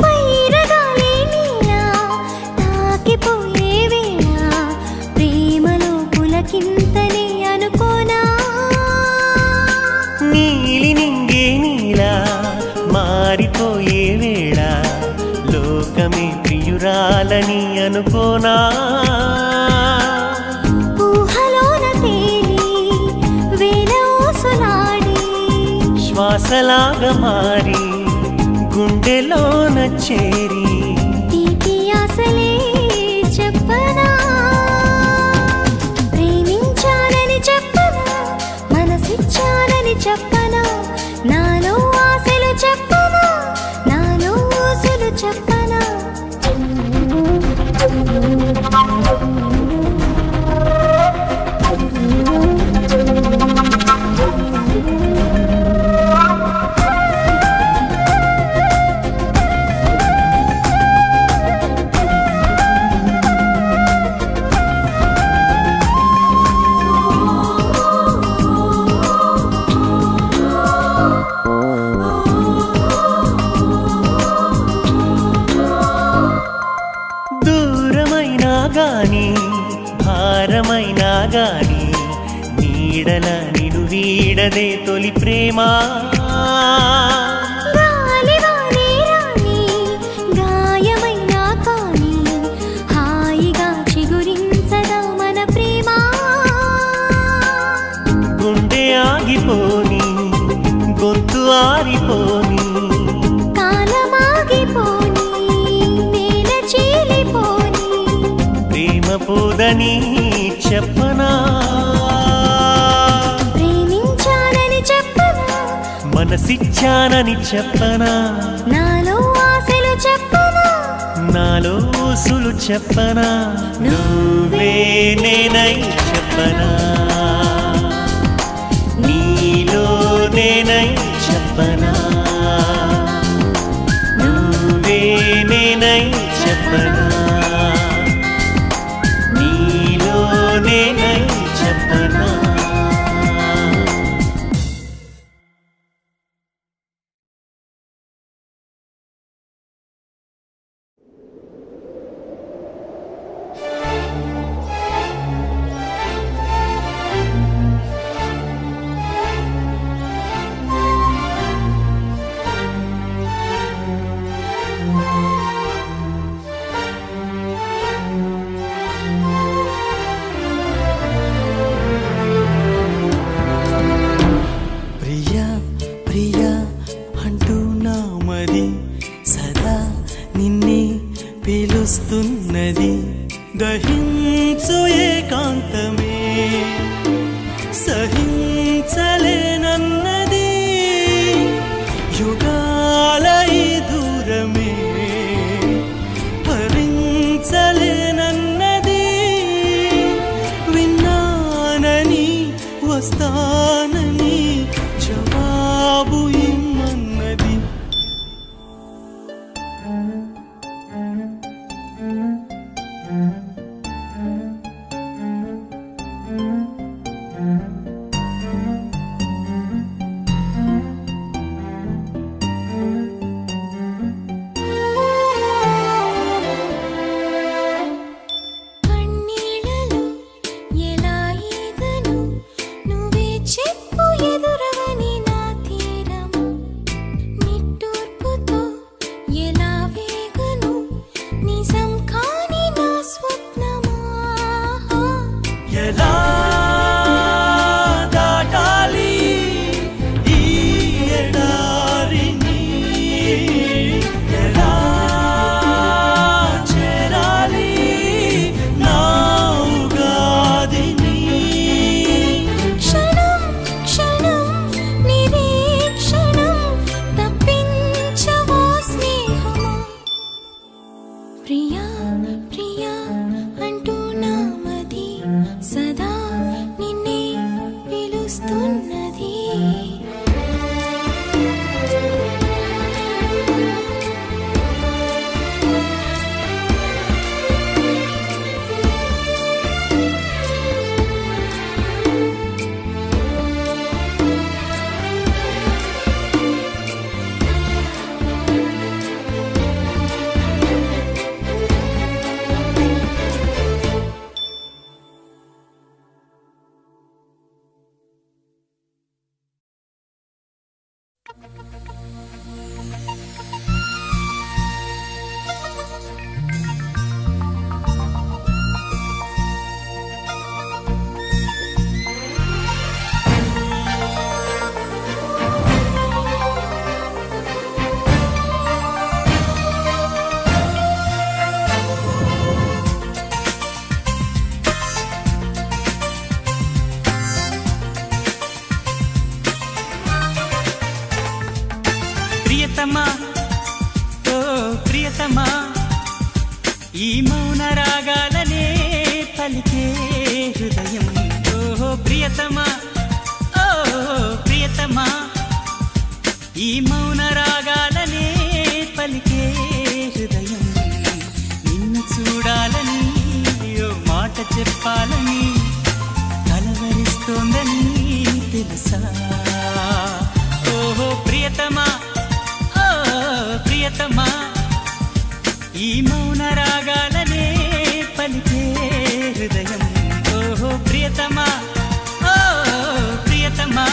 పైరగాలి నీలా తాకిపోయే వేళ ప్రేమలో పులకింతని అనుకోనా నీలి నింగే నీలా మారిపోయే వేళ లోకమే ప్రియురాలనుకోనా ప్రియురాలని అనుకోనా ఊహలోన తేలి వేల ఊసులాడి శ్వాసలాగా మారి గుండెలోన చేరి తీపి ఆశలే చెప్పనా ప్రేమించానని చెప్పనా మనసిచ్చానని చెప్పనా నాలో ఆశలు చెప్పనా నాలో ఊసులు చెప్పనా దూరమైనా గాని భారమైనా గాని నీడల నిను వీడదే తొలి ప్రేమ గాలివానే రాని గాయమైనా కానీ హాయిగా చిగురించదా మన ప్రేమ గుండె ఆగిపోని గొంతు ఆరిపోని కాలమాగిపోని నేల చీలిపోని ప్రేమ పోదని చెప్పనా ప్రేమించానని చెప్పనా మనసిచ్చానని చెప్పనా నాలో ఆశలు చెప్పనా నాలో ఊసులు చెప్పనా నువ్వే నేనై చెప్పనా నీలో నేనై చెప్పనా నువ్వే నేనై చెప్పనా నీలో నేనై చెప్పనా ప్రియా ప్రియా అంటూ నా మది సదా నిన్నే పిలుస్తున్నది దహించు ఏకాంతమే సహించలేనన్నది యుగాల ఈ దూరమే భరించలేనన్నది విన్నానని వస్తానని జవాబు ఇమ్మన్నది ప్రియతమా ఓ ప్రియతమా ఈ మౌన రాగాలనే పలికే హృదయం ఓ ప్రియతమా ఓ ప్రియతమా ఈ మౌన రాగాలనే పలికే హృదయం నిన్ను చూడాలని ఓ మాట చెప్పాలని కలవరిస్తోందని తెలుసా ఓహో ప్రియతమా ఓ ప్రియతమా ఈ మౌన రాగాలనే పలికే హృదయం ఓహో ప్రియతమా ఓ ప్రియతమా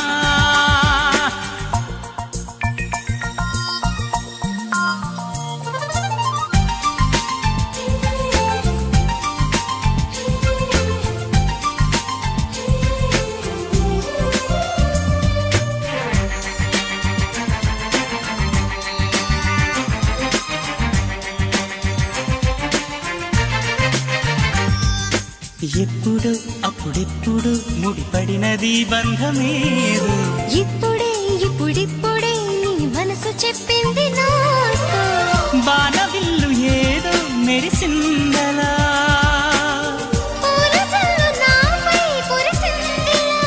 ఎప్పుడు అప్పుడెప్పుడు ముడిపడినది బంధమేదు ఇప్పుడే ఇప్పుడిప్పుడే నీ మనసు చెప్పింది నాతో బాణవిల్లు ఏదో మెరిసిందలా పూల జల్లు నాపై కురిసిందిలా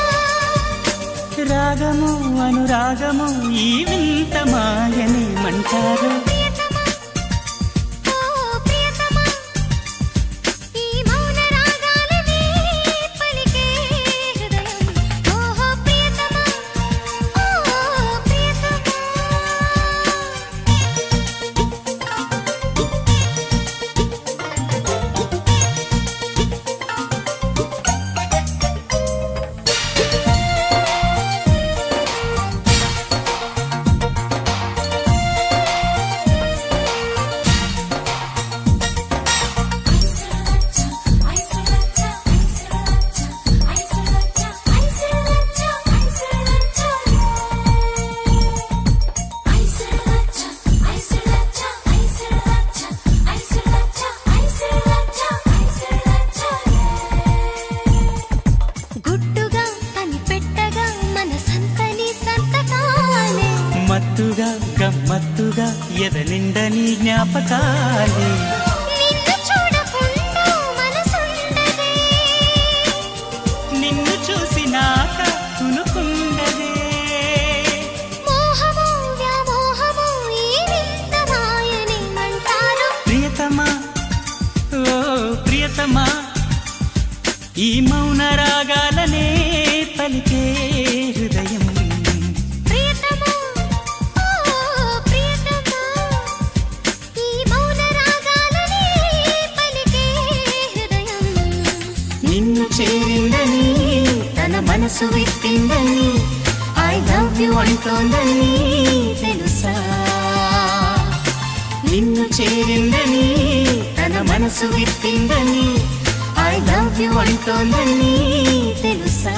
రాగము అనురాగము ఈ వింత మాయనేమంటారు ప్రియతమా ఓ ప్రియతమా ఈ మౌన రాగాలనే పలికే హృదయం ఓహో ప్రియతమా ఓ ప్రియతమా గుట్టుగా కనిపెట్టగా మనసంతని సంతకాలే మత్తుగా గమ్మత్తుగా ఎదనిండని జ్ఞాపకాలే నిన్ను చూడకుండా మనసుండదే నిన్ను చూసినాక తునుకుండదే మోహము వ్యామోహము ఈ వింత మాయనేమంటారు ప్రియతమా ఓ ప్రియతమా ఈ మౌన రాగాలనే పలికే హృదయం ప్రియతమా ఓ ప్రియతమా ఈ మౌన రాగాలనే పలికే హృదయం నిన్ను చేరిందని తన మనసు విప్పిందని ఐ లవ్ యు అంటోందని తెలుసా నిన్ను చేరిందని తన మనసు విప్పిందని ఐ లవ్ యు అంటోందని తెలుసా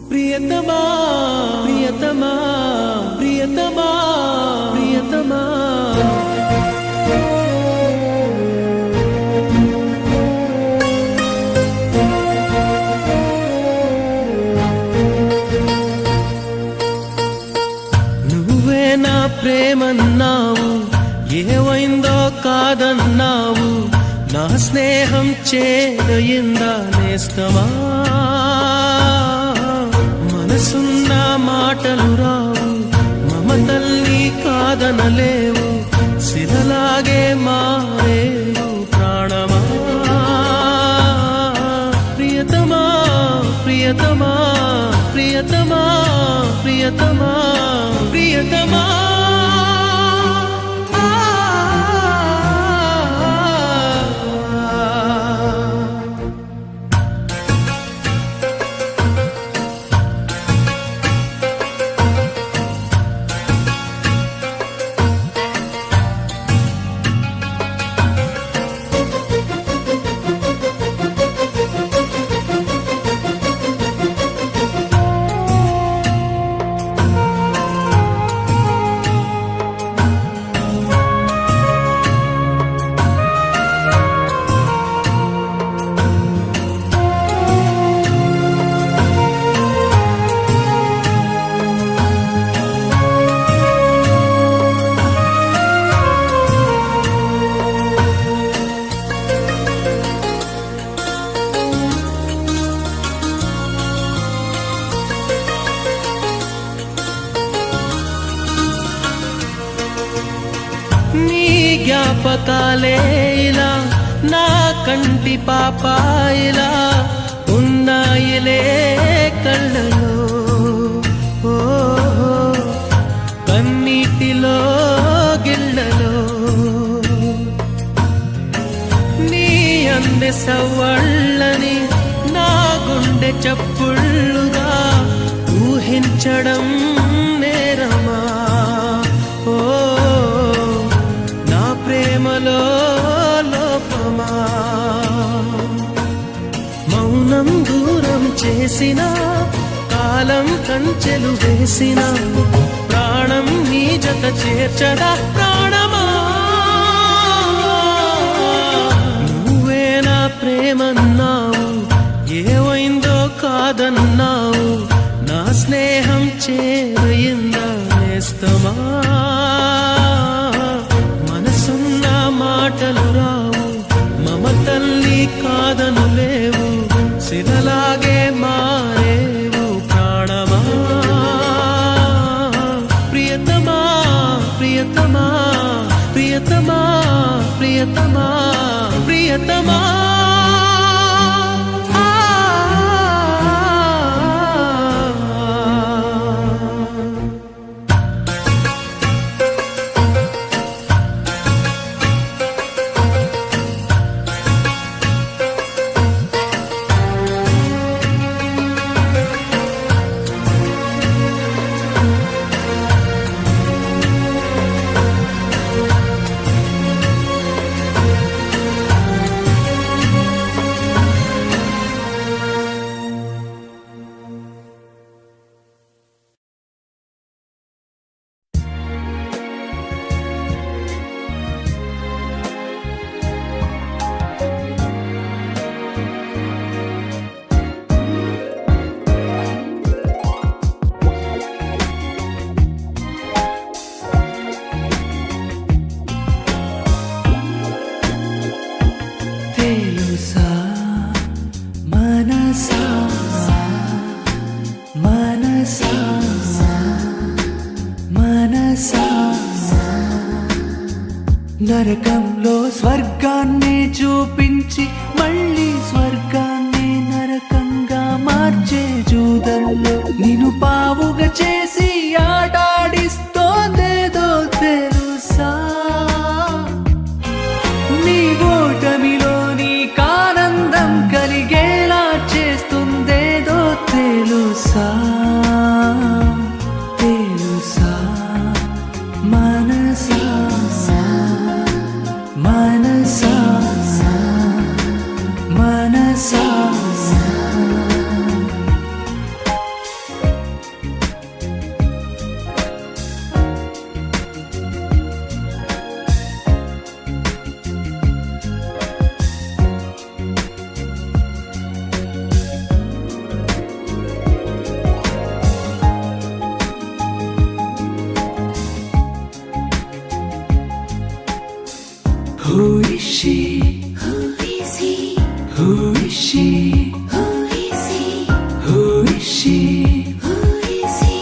ప్రియతమా ప్రియతమా ప్రియతమా ప్రియతమా నువ్వే నా ప్రేమన్నావు ఏమైందో కాదన్నావు నా స్నేహం చేదయిందా నేస్తమా మనసున్న మాటలు రావు మమతల్ని కాదనలేవు శిలలాగే మారేవు ప్రాణమా ప్రియతమా ప్రియతమా ప్రియతమా ప్రియతమా ప్రియతమా లోకాలే ఇలా నా కంటి పాపాయిలా ఉన్నాయిలే కళ్ళలో ఓ కన్నీటిలో గిళ్ళలో నీ అందె సవ్వళ్ళని నా గుండె చప్పుళ్ళుగా ఊహించడం నేరమా ఓ నా ప్రేమలో లోపమా మౌనం దూరం చేసిన కాలం కంచెలు వేసిన ప్రాణం నీ జత చేర్చడా ప్రాణమా నువ్వే నా ప్రేమన్నావు ఏమైందో కాదన్నావు నా స్నేహం చేరయిందా నేస్తమా మనసున్న మాటలు రావు మమతల్ని కాదను లేవు శిలలాగే మారేవు ప్రాణమా ప్రియతమా ప్రియతమా ప్రియతమా ప్రియతమా ప్రియతమా తెలుసా మనసా మనసా మనసా నరకంలో స్వర్గాన్ని చూపించి మళ్ళీ స్వర్గాన్ని నరకంగా మార్చే జూదంలో నిన్ను పావుగా చేసి ఆడాడిస్తోందేదో తెలుసా నీ ఓటమిలో నీకానందం కలిగేలా చేస్తుందేదో తెలుసా తెలుసా మనసా మనసా మనసా Who is she? Who is he? Who is she? Who is he? Who is she? Who is he?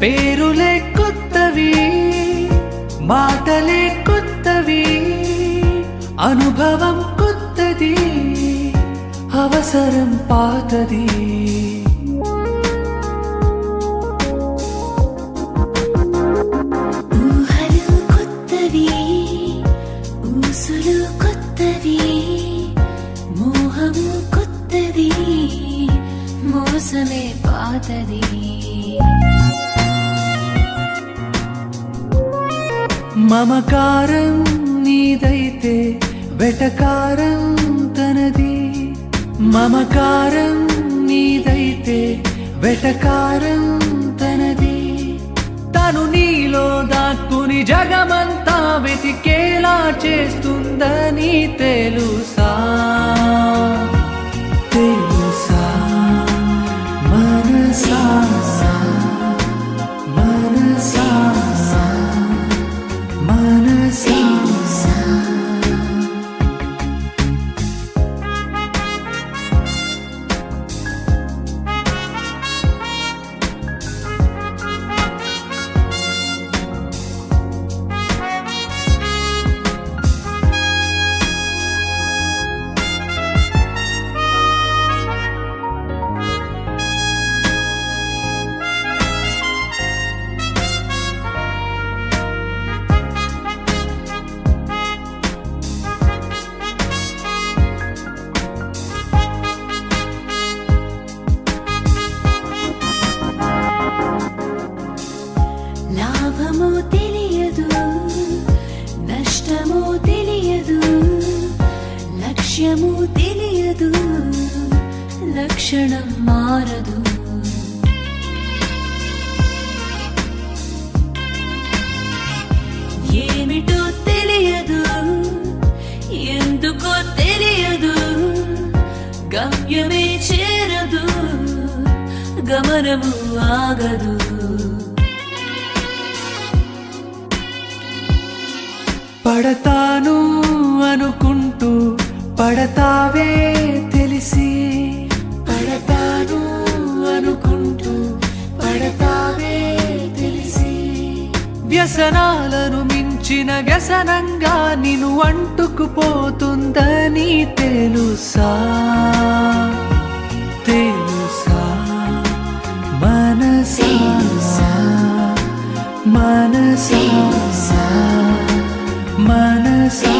పేరులే కొత్తవి మాటలే కొత్తవి అనుభవం కొత్తది అవసరం పాతది ఊహలు కొత్తవి ఊసులు కొత్తవి మోహము కొత్తది మోసమే పాతది మమకారం నీదైతే వెటకారం తనది మమకారం నీదైతే వెటకారం తనది తను నీలో దాక్కుని జగమంతా వెతికేలా చేస్తుందని తెలుసా తెలుసా మనసా మనసా మనసా క్షణం మారదు ఏమిటో తెలియదు ఎందుకో తెలియదు గమ్యమే చేరదు గమనము ఆగదు పడతాను అనుకుంటూ పడతావే తెలిసి పడతాను అనుకుంటూ పడతావే తెలిసి వ్యసనాలను మించిన వ్యసనంగా నిన్ను అంటుకుపోతుందని తెలుసా తెలుసా మనసా మనసా మనసా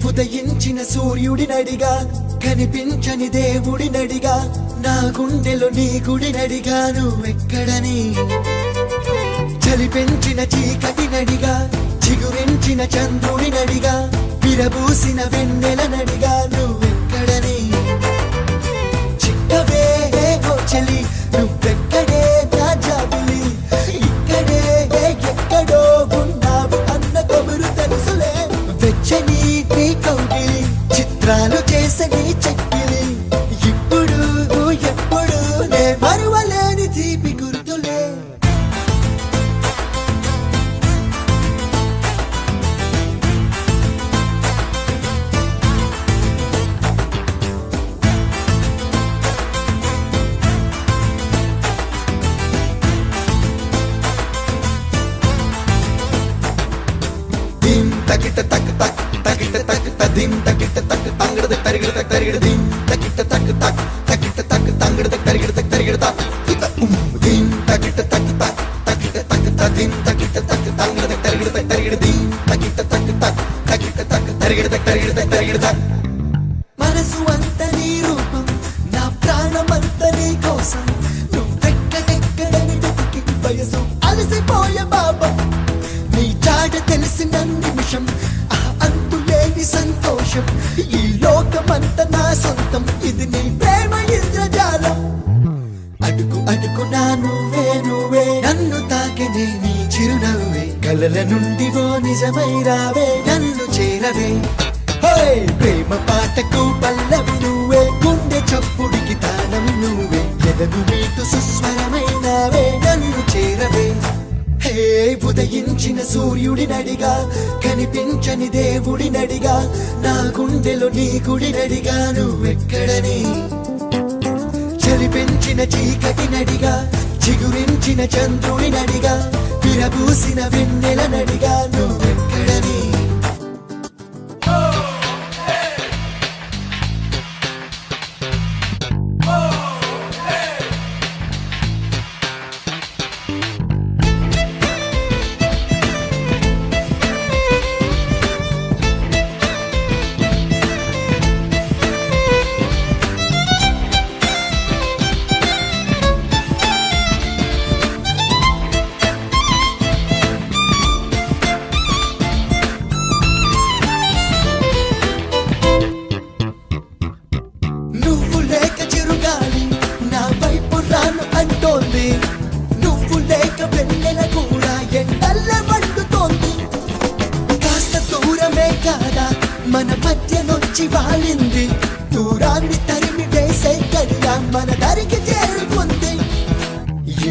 ఉదయించిన సూర్యుడినడిగా కనిపించని దేవుడినడిగా నా గుండెలో నీ గుడినడిగా నువ్వెక్కడని చలి పెంచిన చీకటినడిగా చిగురించిన చంద్రుడినడిగా విరబూసిన వెన్నెలనడిగా నువ్వెక్కడని చిక్కవే ఓ చలి నువ్వెక్కడే నా జాబిలి ఇక్కడే ఎక్కడో ఉన్నావు అన్న కబురు తెలుసులే వెచ్చని నీ కౌగిలి చిత్రాలు చేసని చెక్కిలి ఇప్పుడు ఎప్పుడు నే మరువలేని తీపి గుర్తులే దిం తకిట తక్ తక్ తకిట తక్ తదిం తకిట తక్ తంగడ తరిగిడ తక్ తరిగిడ దిం తకిట తక్ తక్ తకిట తక్ తంగడ తరిగిడ తక్ తరిగిడ తక్ దిం తకిట తక్ తక్ తకిట తక్ తదిం తకిట తక్ తంగడ తరిగిడ తక్ తరిగిడ దిం తకిట తక్ తక్ తకిట తక్ తరిగిడ తక్ తరిగిడ తక్ తరిగిడ తక్ మనసు అంత నీ రూపం నా ప్రాణమంత నీ కోసం నువ్వెక్కడెక్కడని వెతికి వయసు అలసిపోయే బాబా నీ చాట తెలిసిన నిమిషం ఆ అంతులేని సంతోషం ఈ లోకమంత నా సొంతం ఇది నీ ప్రేమ ఇంద్రజాలం అడుగు అడుగునా నువ్వే నువ్వే నన్ను తాకినే నీ చిరునవ్వే కలల నుండి ఓ నిజమై రావే నన్ను చేరవే హోయ్ ప్రేమ పాటకు పల్లవి నువ్వే గుండె చప్పుడికి తాళం నువ్వే ఎదను మీటు సుస్వరమైనవే నన్ను చేరవే హే ఉదయించిన సూర్యుడినడిగా కనిపించని దేవుడినడిగా నా గుండెలో నీ గుడినడిగా నువ్వెక్కడని చలి పెంచిన చీకటినడిగా చిగురించిన చంద్రుడినడిగా విరబూసిన వెన్నెలనడిగా నువ్వెక్కడని నువ్వు లేక చిరుగాలి నా వైపు రాను అంటోంది నువ్వు లేక వెన్నెల కూడా ఎండల్ల మండుతోంది కాస్త దూరమే కాదా మన మధ్య నొచ్చి వాలింది దూరాన్ని తరిమి వేసే కడిగా మన దరికి చేరుకుంది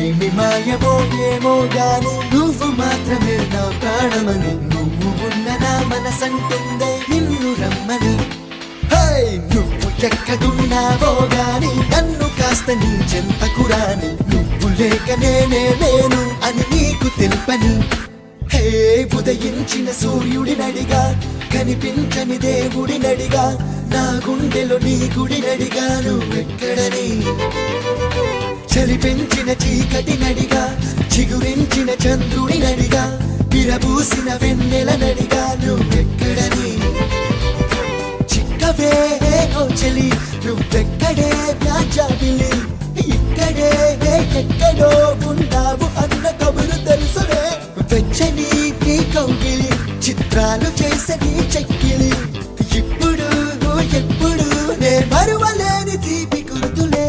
ఏమి మాయమో ఏమో గాని నువ్వు మాత్రమే నా ప్రాణమని నువ్వు ఉన్న నా మనసంటుందే నిన్ను రమ్మని హై నువ్వు ఎక్కడున్నావో గాని నన్ను కాస్త నీ చెంతకు రాని నువ్వు లేక నేనే లేను అని నీకు తెలుపని హే ఉదయించిన సూర్యుడినడిగా కనిపించని దేవుడినడిగా నా గుండెలో నీ గుడినడిగా నువ్వెక్కడని చలి పెంచిన చీకటినడిగా చిగురించిన చంద్రుడినడిగా విరబూసిన వెన్నెలనడిగా నువ్వెక్కడని చిక్కవే ఓ చలి నువ్వెక్కడే నా జాబిలి ఇక్కడే ఎక్కడో ఉన్నావు అన్న కబురు తెలుసులే వెచ్చని నీ కౌగిలి చిత్రాలు చేసని చెక్కిలి ఇప్పుడు ఎప్పుడు నే మరువలేని తీపి గుర్తులే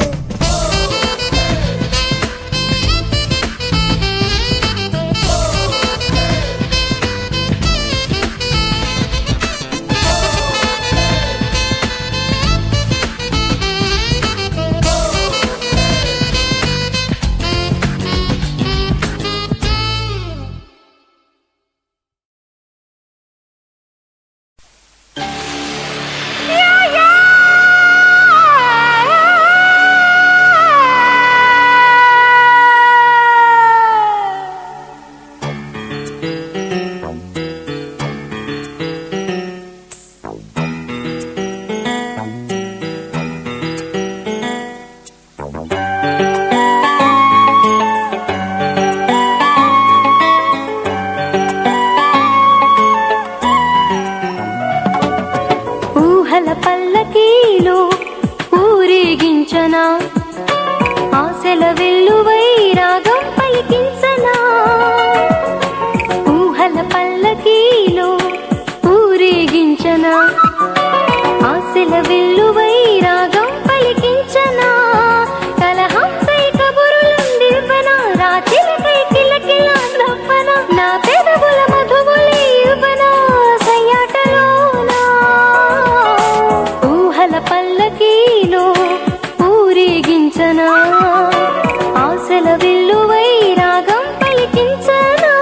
ఊరేగించనా ఆశల వెల్లువై రాగం పలికించనా ఊహల పల్లకీలో ఊరేగించనా ఆశల వెల్లువై రాగం పలికించనా కలహంసై కబురులుందిల్పనా రాత్రికై కిలకిల నవ్వనా నా పెదవుల మధువులే ఇవ్వనా సయ్యాటలోనా ఊహల పల్లకీలో ఊరేగించనా ఆశల వెల్లువై రాగం పలికించనా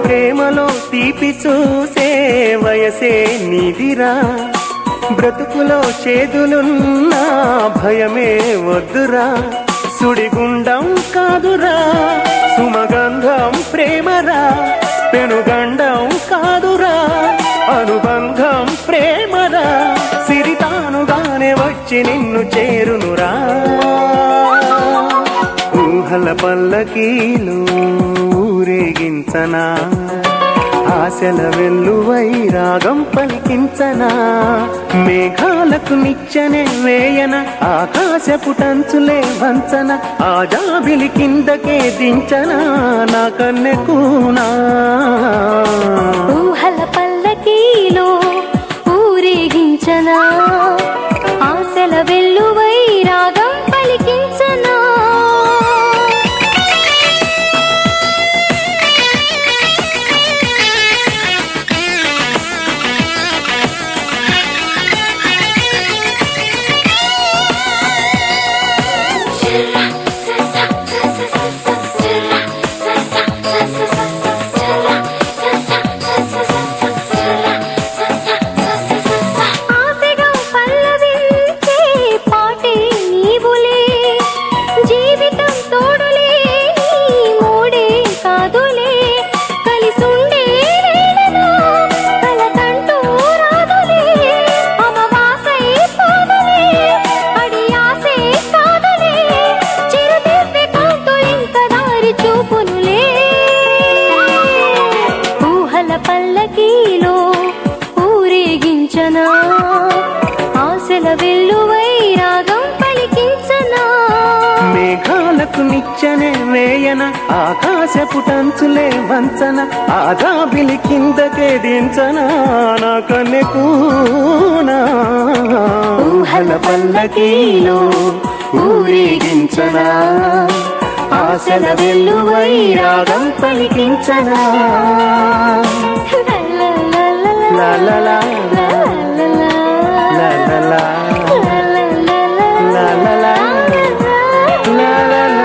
ప్రేమలో తీపి చూసే వయసే నీదిరా బ్రతుకులో చేదులున్నా భయమే వద్దురా సుడిగుండం కాదురా సుమగంధం ప్రేమరా పెనుగండం కాదురా అనుబంధం ప్రేమరా సిరితానుగానే వచ్చి నిన్ను చేరునురా ఊహల పల్లకీలు ఊరేగించనా ఆశల వెల్లువై రాగం పలికించనా మేఘాలకు నిచ్చనే వేయన ఆకాశపు టంచులే వంచన ఆ జాబిలి కిందకే దించనా నా కన్నెకూనా ఊహల పల్లకీలో ఊరేగించనా ఆశల వెల్లువై రాగం పలికించనా ఆశగా పల్లవించే పాటే నీవులే జీవితం తోడులే నీ మూడే కాదులే కలిసుండే వేళలో కలకంటూ రాదులే అమవాసై పోదులే అడి ఆసే కాదులే చిరుదివ్య కాంతులింక దారి చూపునులే ఊహల పల్లకీలో ఊరేగించనా ఆశల వెల్లువై రాగం పలికించనా మేఘాలకు నిచ్చనే వేయన ఆకాశపు టంచులే వంచన ఆ జాబిలి కిందకే దించనా నా కన్నెకూనా ఊహల పల్లకీలో ఊరేగించనా ఆశల వెల్లువై రాగం పలికించనా లా లా లా లా లా లా లా లా లా లా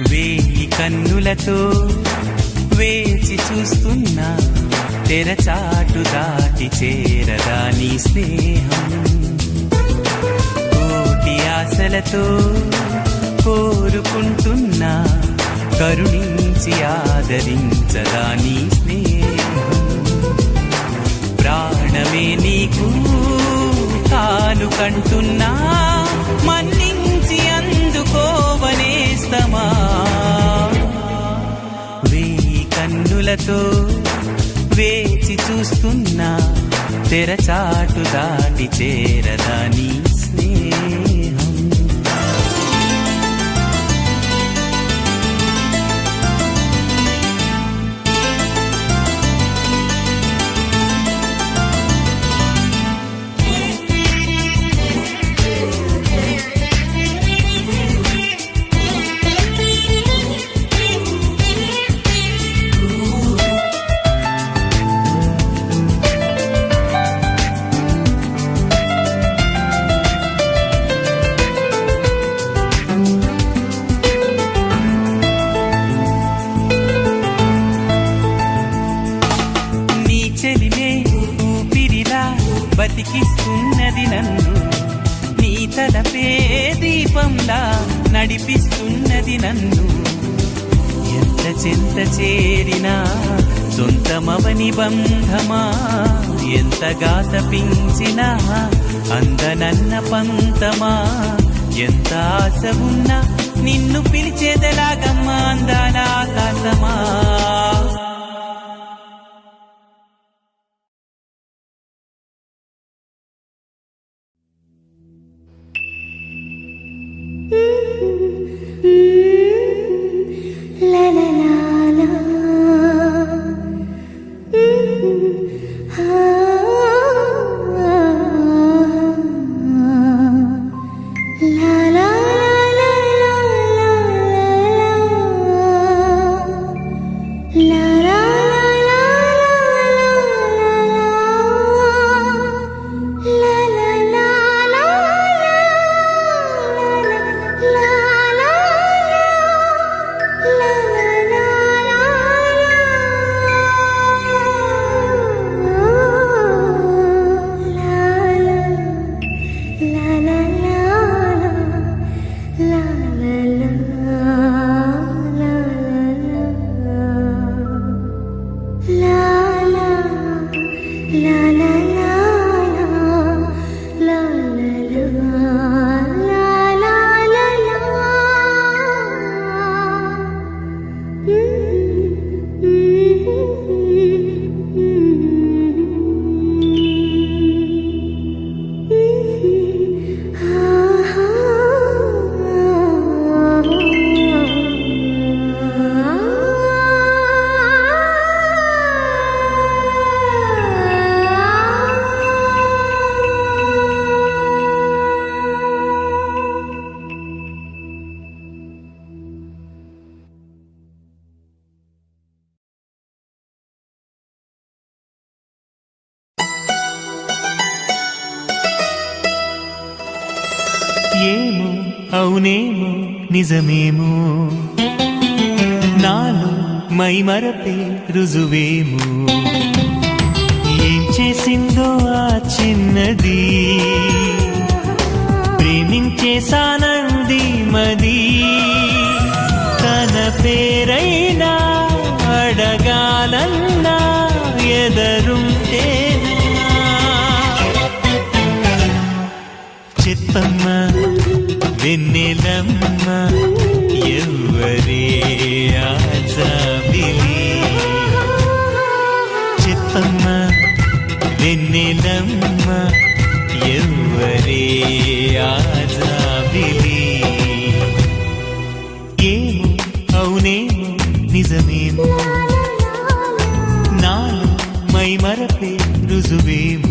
వేయి కన్నులతో వేచి చూస్తున్నా తెరచాటు దాటి చేరదా నీ స్నేహం కోటి ఆశలతో కోరుకుంటున్నా కరుణించి ఆదరించదా నీ స్నేహం ప్రాణమే నీకు కానుకంటున్నా మన్నించి అందుకోవనేస్తమా వేయి కన్నులతో వేచి చూస్తున్నా తెరచాటు దాటి చేరదా నీ స్నేహం తలపే దీపంలా నడిపిస్తున్నది నన్ను ఎంత చెంత చేరినా సొంతమవని బంధమా ఎంతగా తపించినా అందనన్న పంతమా ఎంత ఆశ ఉన్నా నిన్ను పిలిచేదలాగమ్మా అందాల ఆకాశమా La la la la. La la la la la la la ఏమో అవునేమో నిజమేమో నాలో మైమరపే రుజువేమో ఏం చేసిందో ఆ చిన్నది ప్రేమించేసానంది మది తన పేరైనా అడగాలన్నా ఎదరుంటేనా చెప్పమ్మా వెన్నెలమ్మ ఎవ్వరే ఆజాబిలి చెప్పమ్మా వెన్నెలమ్మ ఎవ్వరే ఆజాబిలి ఏమో అవునేమో నిజమేమో నాలో మైమరపే రుజువేమో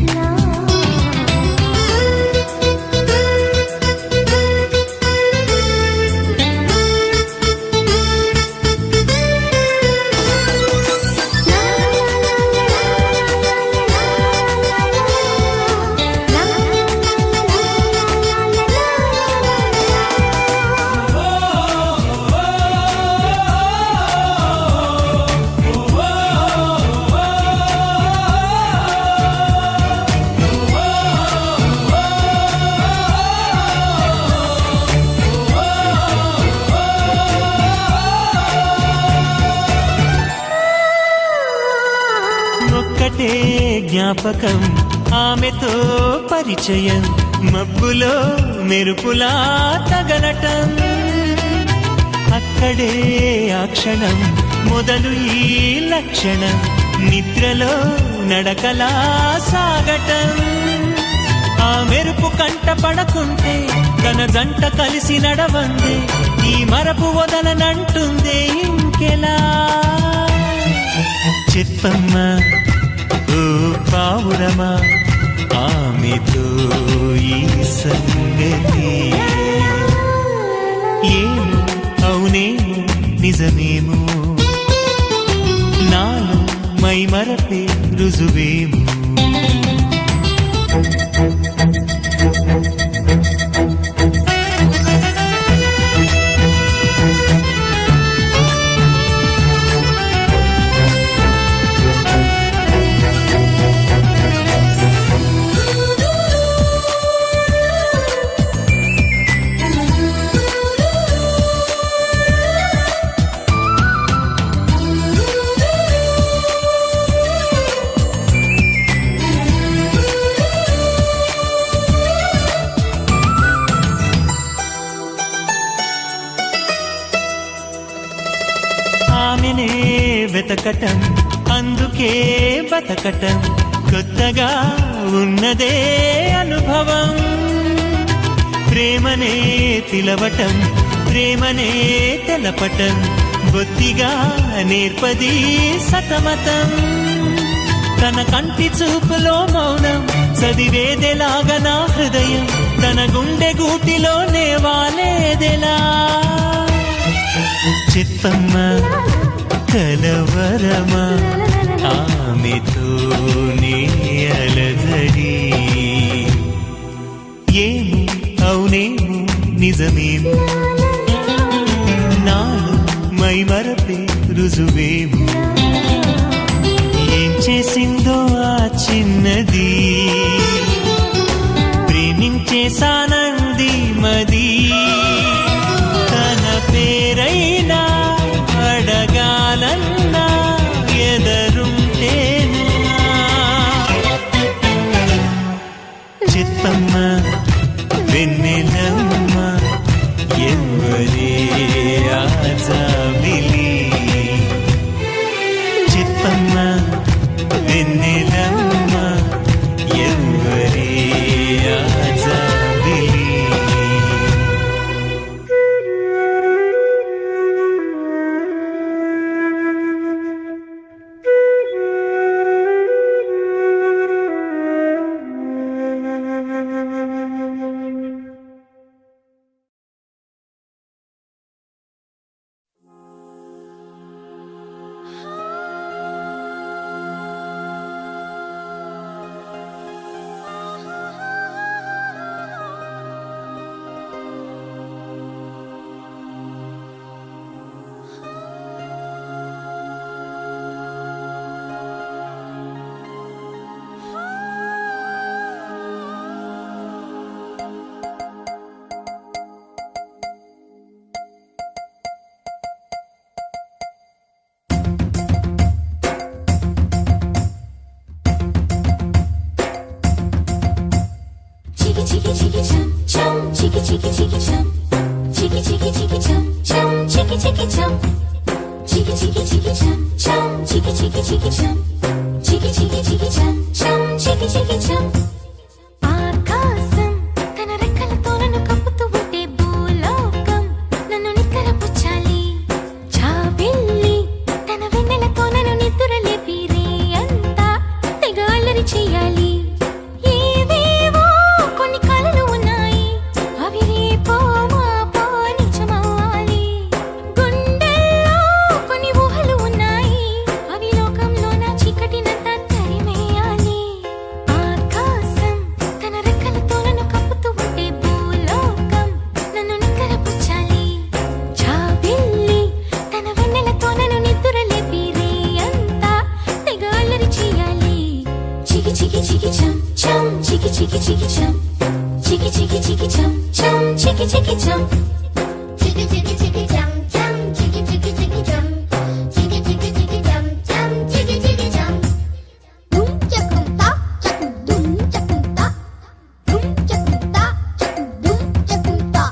ఒక్కటే జ్ఞాపకం ఆమెతో పరిచయం మబ్బులో మెరుపులా తగలటం అక్కడే ఆ క్షణం మొదలు ఈ లక్షణం నిద్రలో నడకలా సాగటం ఆ మెరుపు కంట పడకుంటే తన జంట కలిసి నడవందే ఈ మరపు వదలనంటుందే ఇంకెలా చెప్పమ్మా ఓ పావురమా ఆమెతో ఈ సంగతి ఏమో అవునేమో నిజమేమో నాలో మైమరపే రుజువేమో వెతకటం అందుకే బతకటం కొత్తగా ఉన్నదే అనుభవం ప్రేమనే పిలవటం ప్రేమనే తెలపటం బొత్తిగా నేర్పది సతమతం తన కంటి చూపులో మౌనం చదివేదెలాగా నా హృదయం తన గుండె గూటిలోనే వాలేదెలా చెప్పమ్మా కలవరమా ఆమెతోనే అలజడి ఏమో అవునేమో నిజమేమో నాలో మైమరపే రుజువేమో ఏం చేసిందో ఆ చిన్నది ప్రేమించేసానంది మది తన పేరైనా అడగాలన్నా ఎదరుంటేనా చెప్పమ్మ వెన్నెలమ్మ ఎవరే ఆజామిలి చెప్పమ్మ వెన్నెలమ్మ ఎవరే ఆజామిలి Chiki chiki chum chum, chiki chiki chiki chum, chiki chiki chiki chum chum, chiki chiki chum, chiki chiki chiki chum chum, chiki chiki chiki chum, chiki chiki chiki chum chum, chiki chiki chum. ఆకాశం తన రెక్కలతో నన్ను కప్పుతూ ఉంటే భూలోకం నన్ను నిక్కరపుచ్చాలి జాబిల్లి తన వెన్నెలతో నన్ను నిద్రలేపి రే అంతా తెగ అల్లరి చెయ్యాలి Chiki chiki chum chum, chiki chiki chiki chum, chiki chiki chiki chum chum, chiki chiki chum, chiki chiki chiki chum chum, chiki chiki chiki chum, chiki chiki chiki chum chum, chiki chiki chum. Dum chakum ta, chakum dum chakum ta, dum chakum ta, chakum dum chakum ta.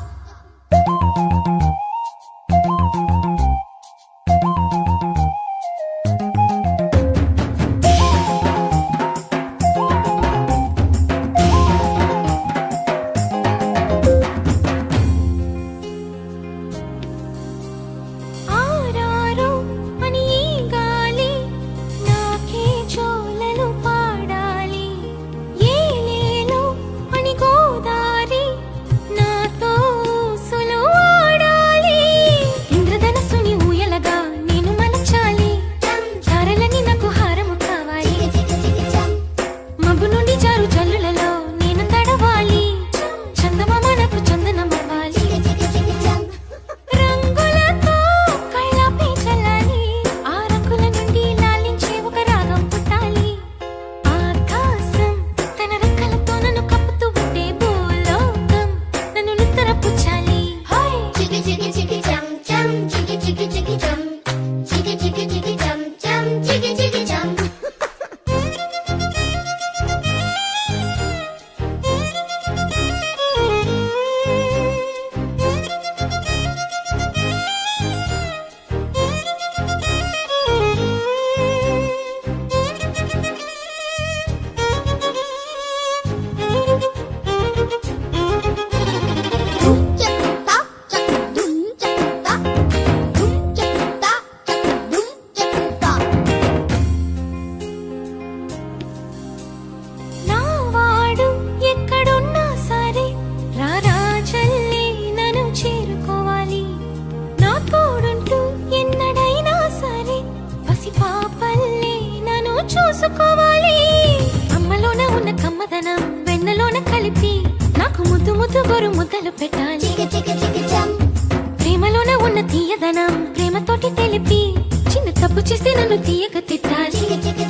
కలిపి నాకు ముద్దు ముద్దు గొరు ముద్దలు పెట్టాలి చికి చికి చికి చం ప్రేమలోనే ఉన్న తీయదనం ప్రేమతోటి తెలిపి చిన్న తప్పు చేస్తే నన్ను తీయక తిట్టాలి చికి చికి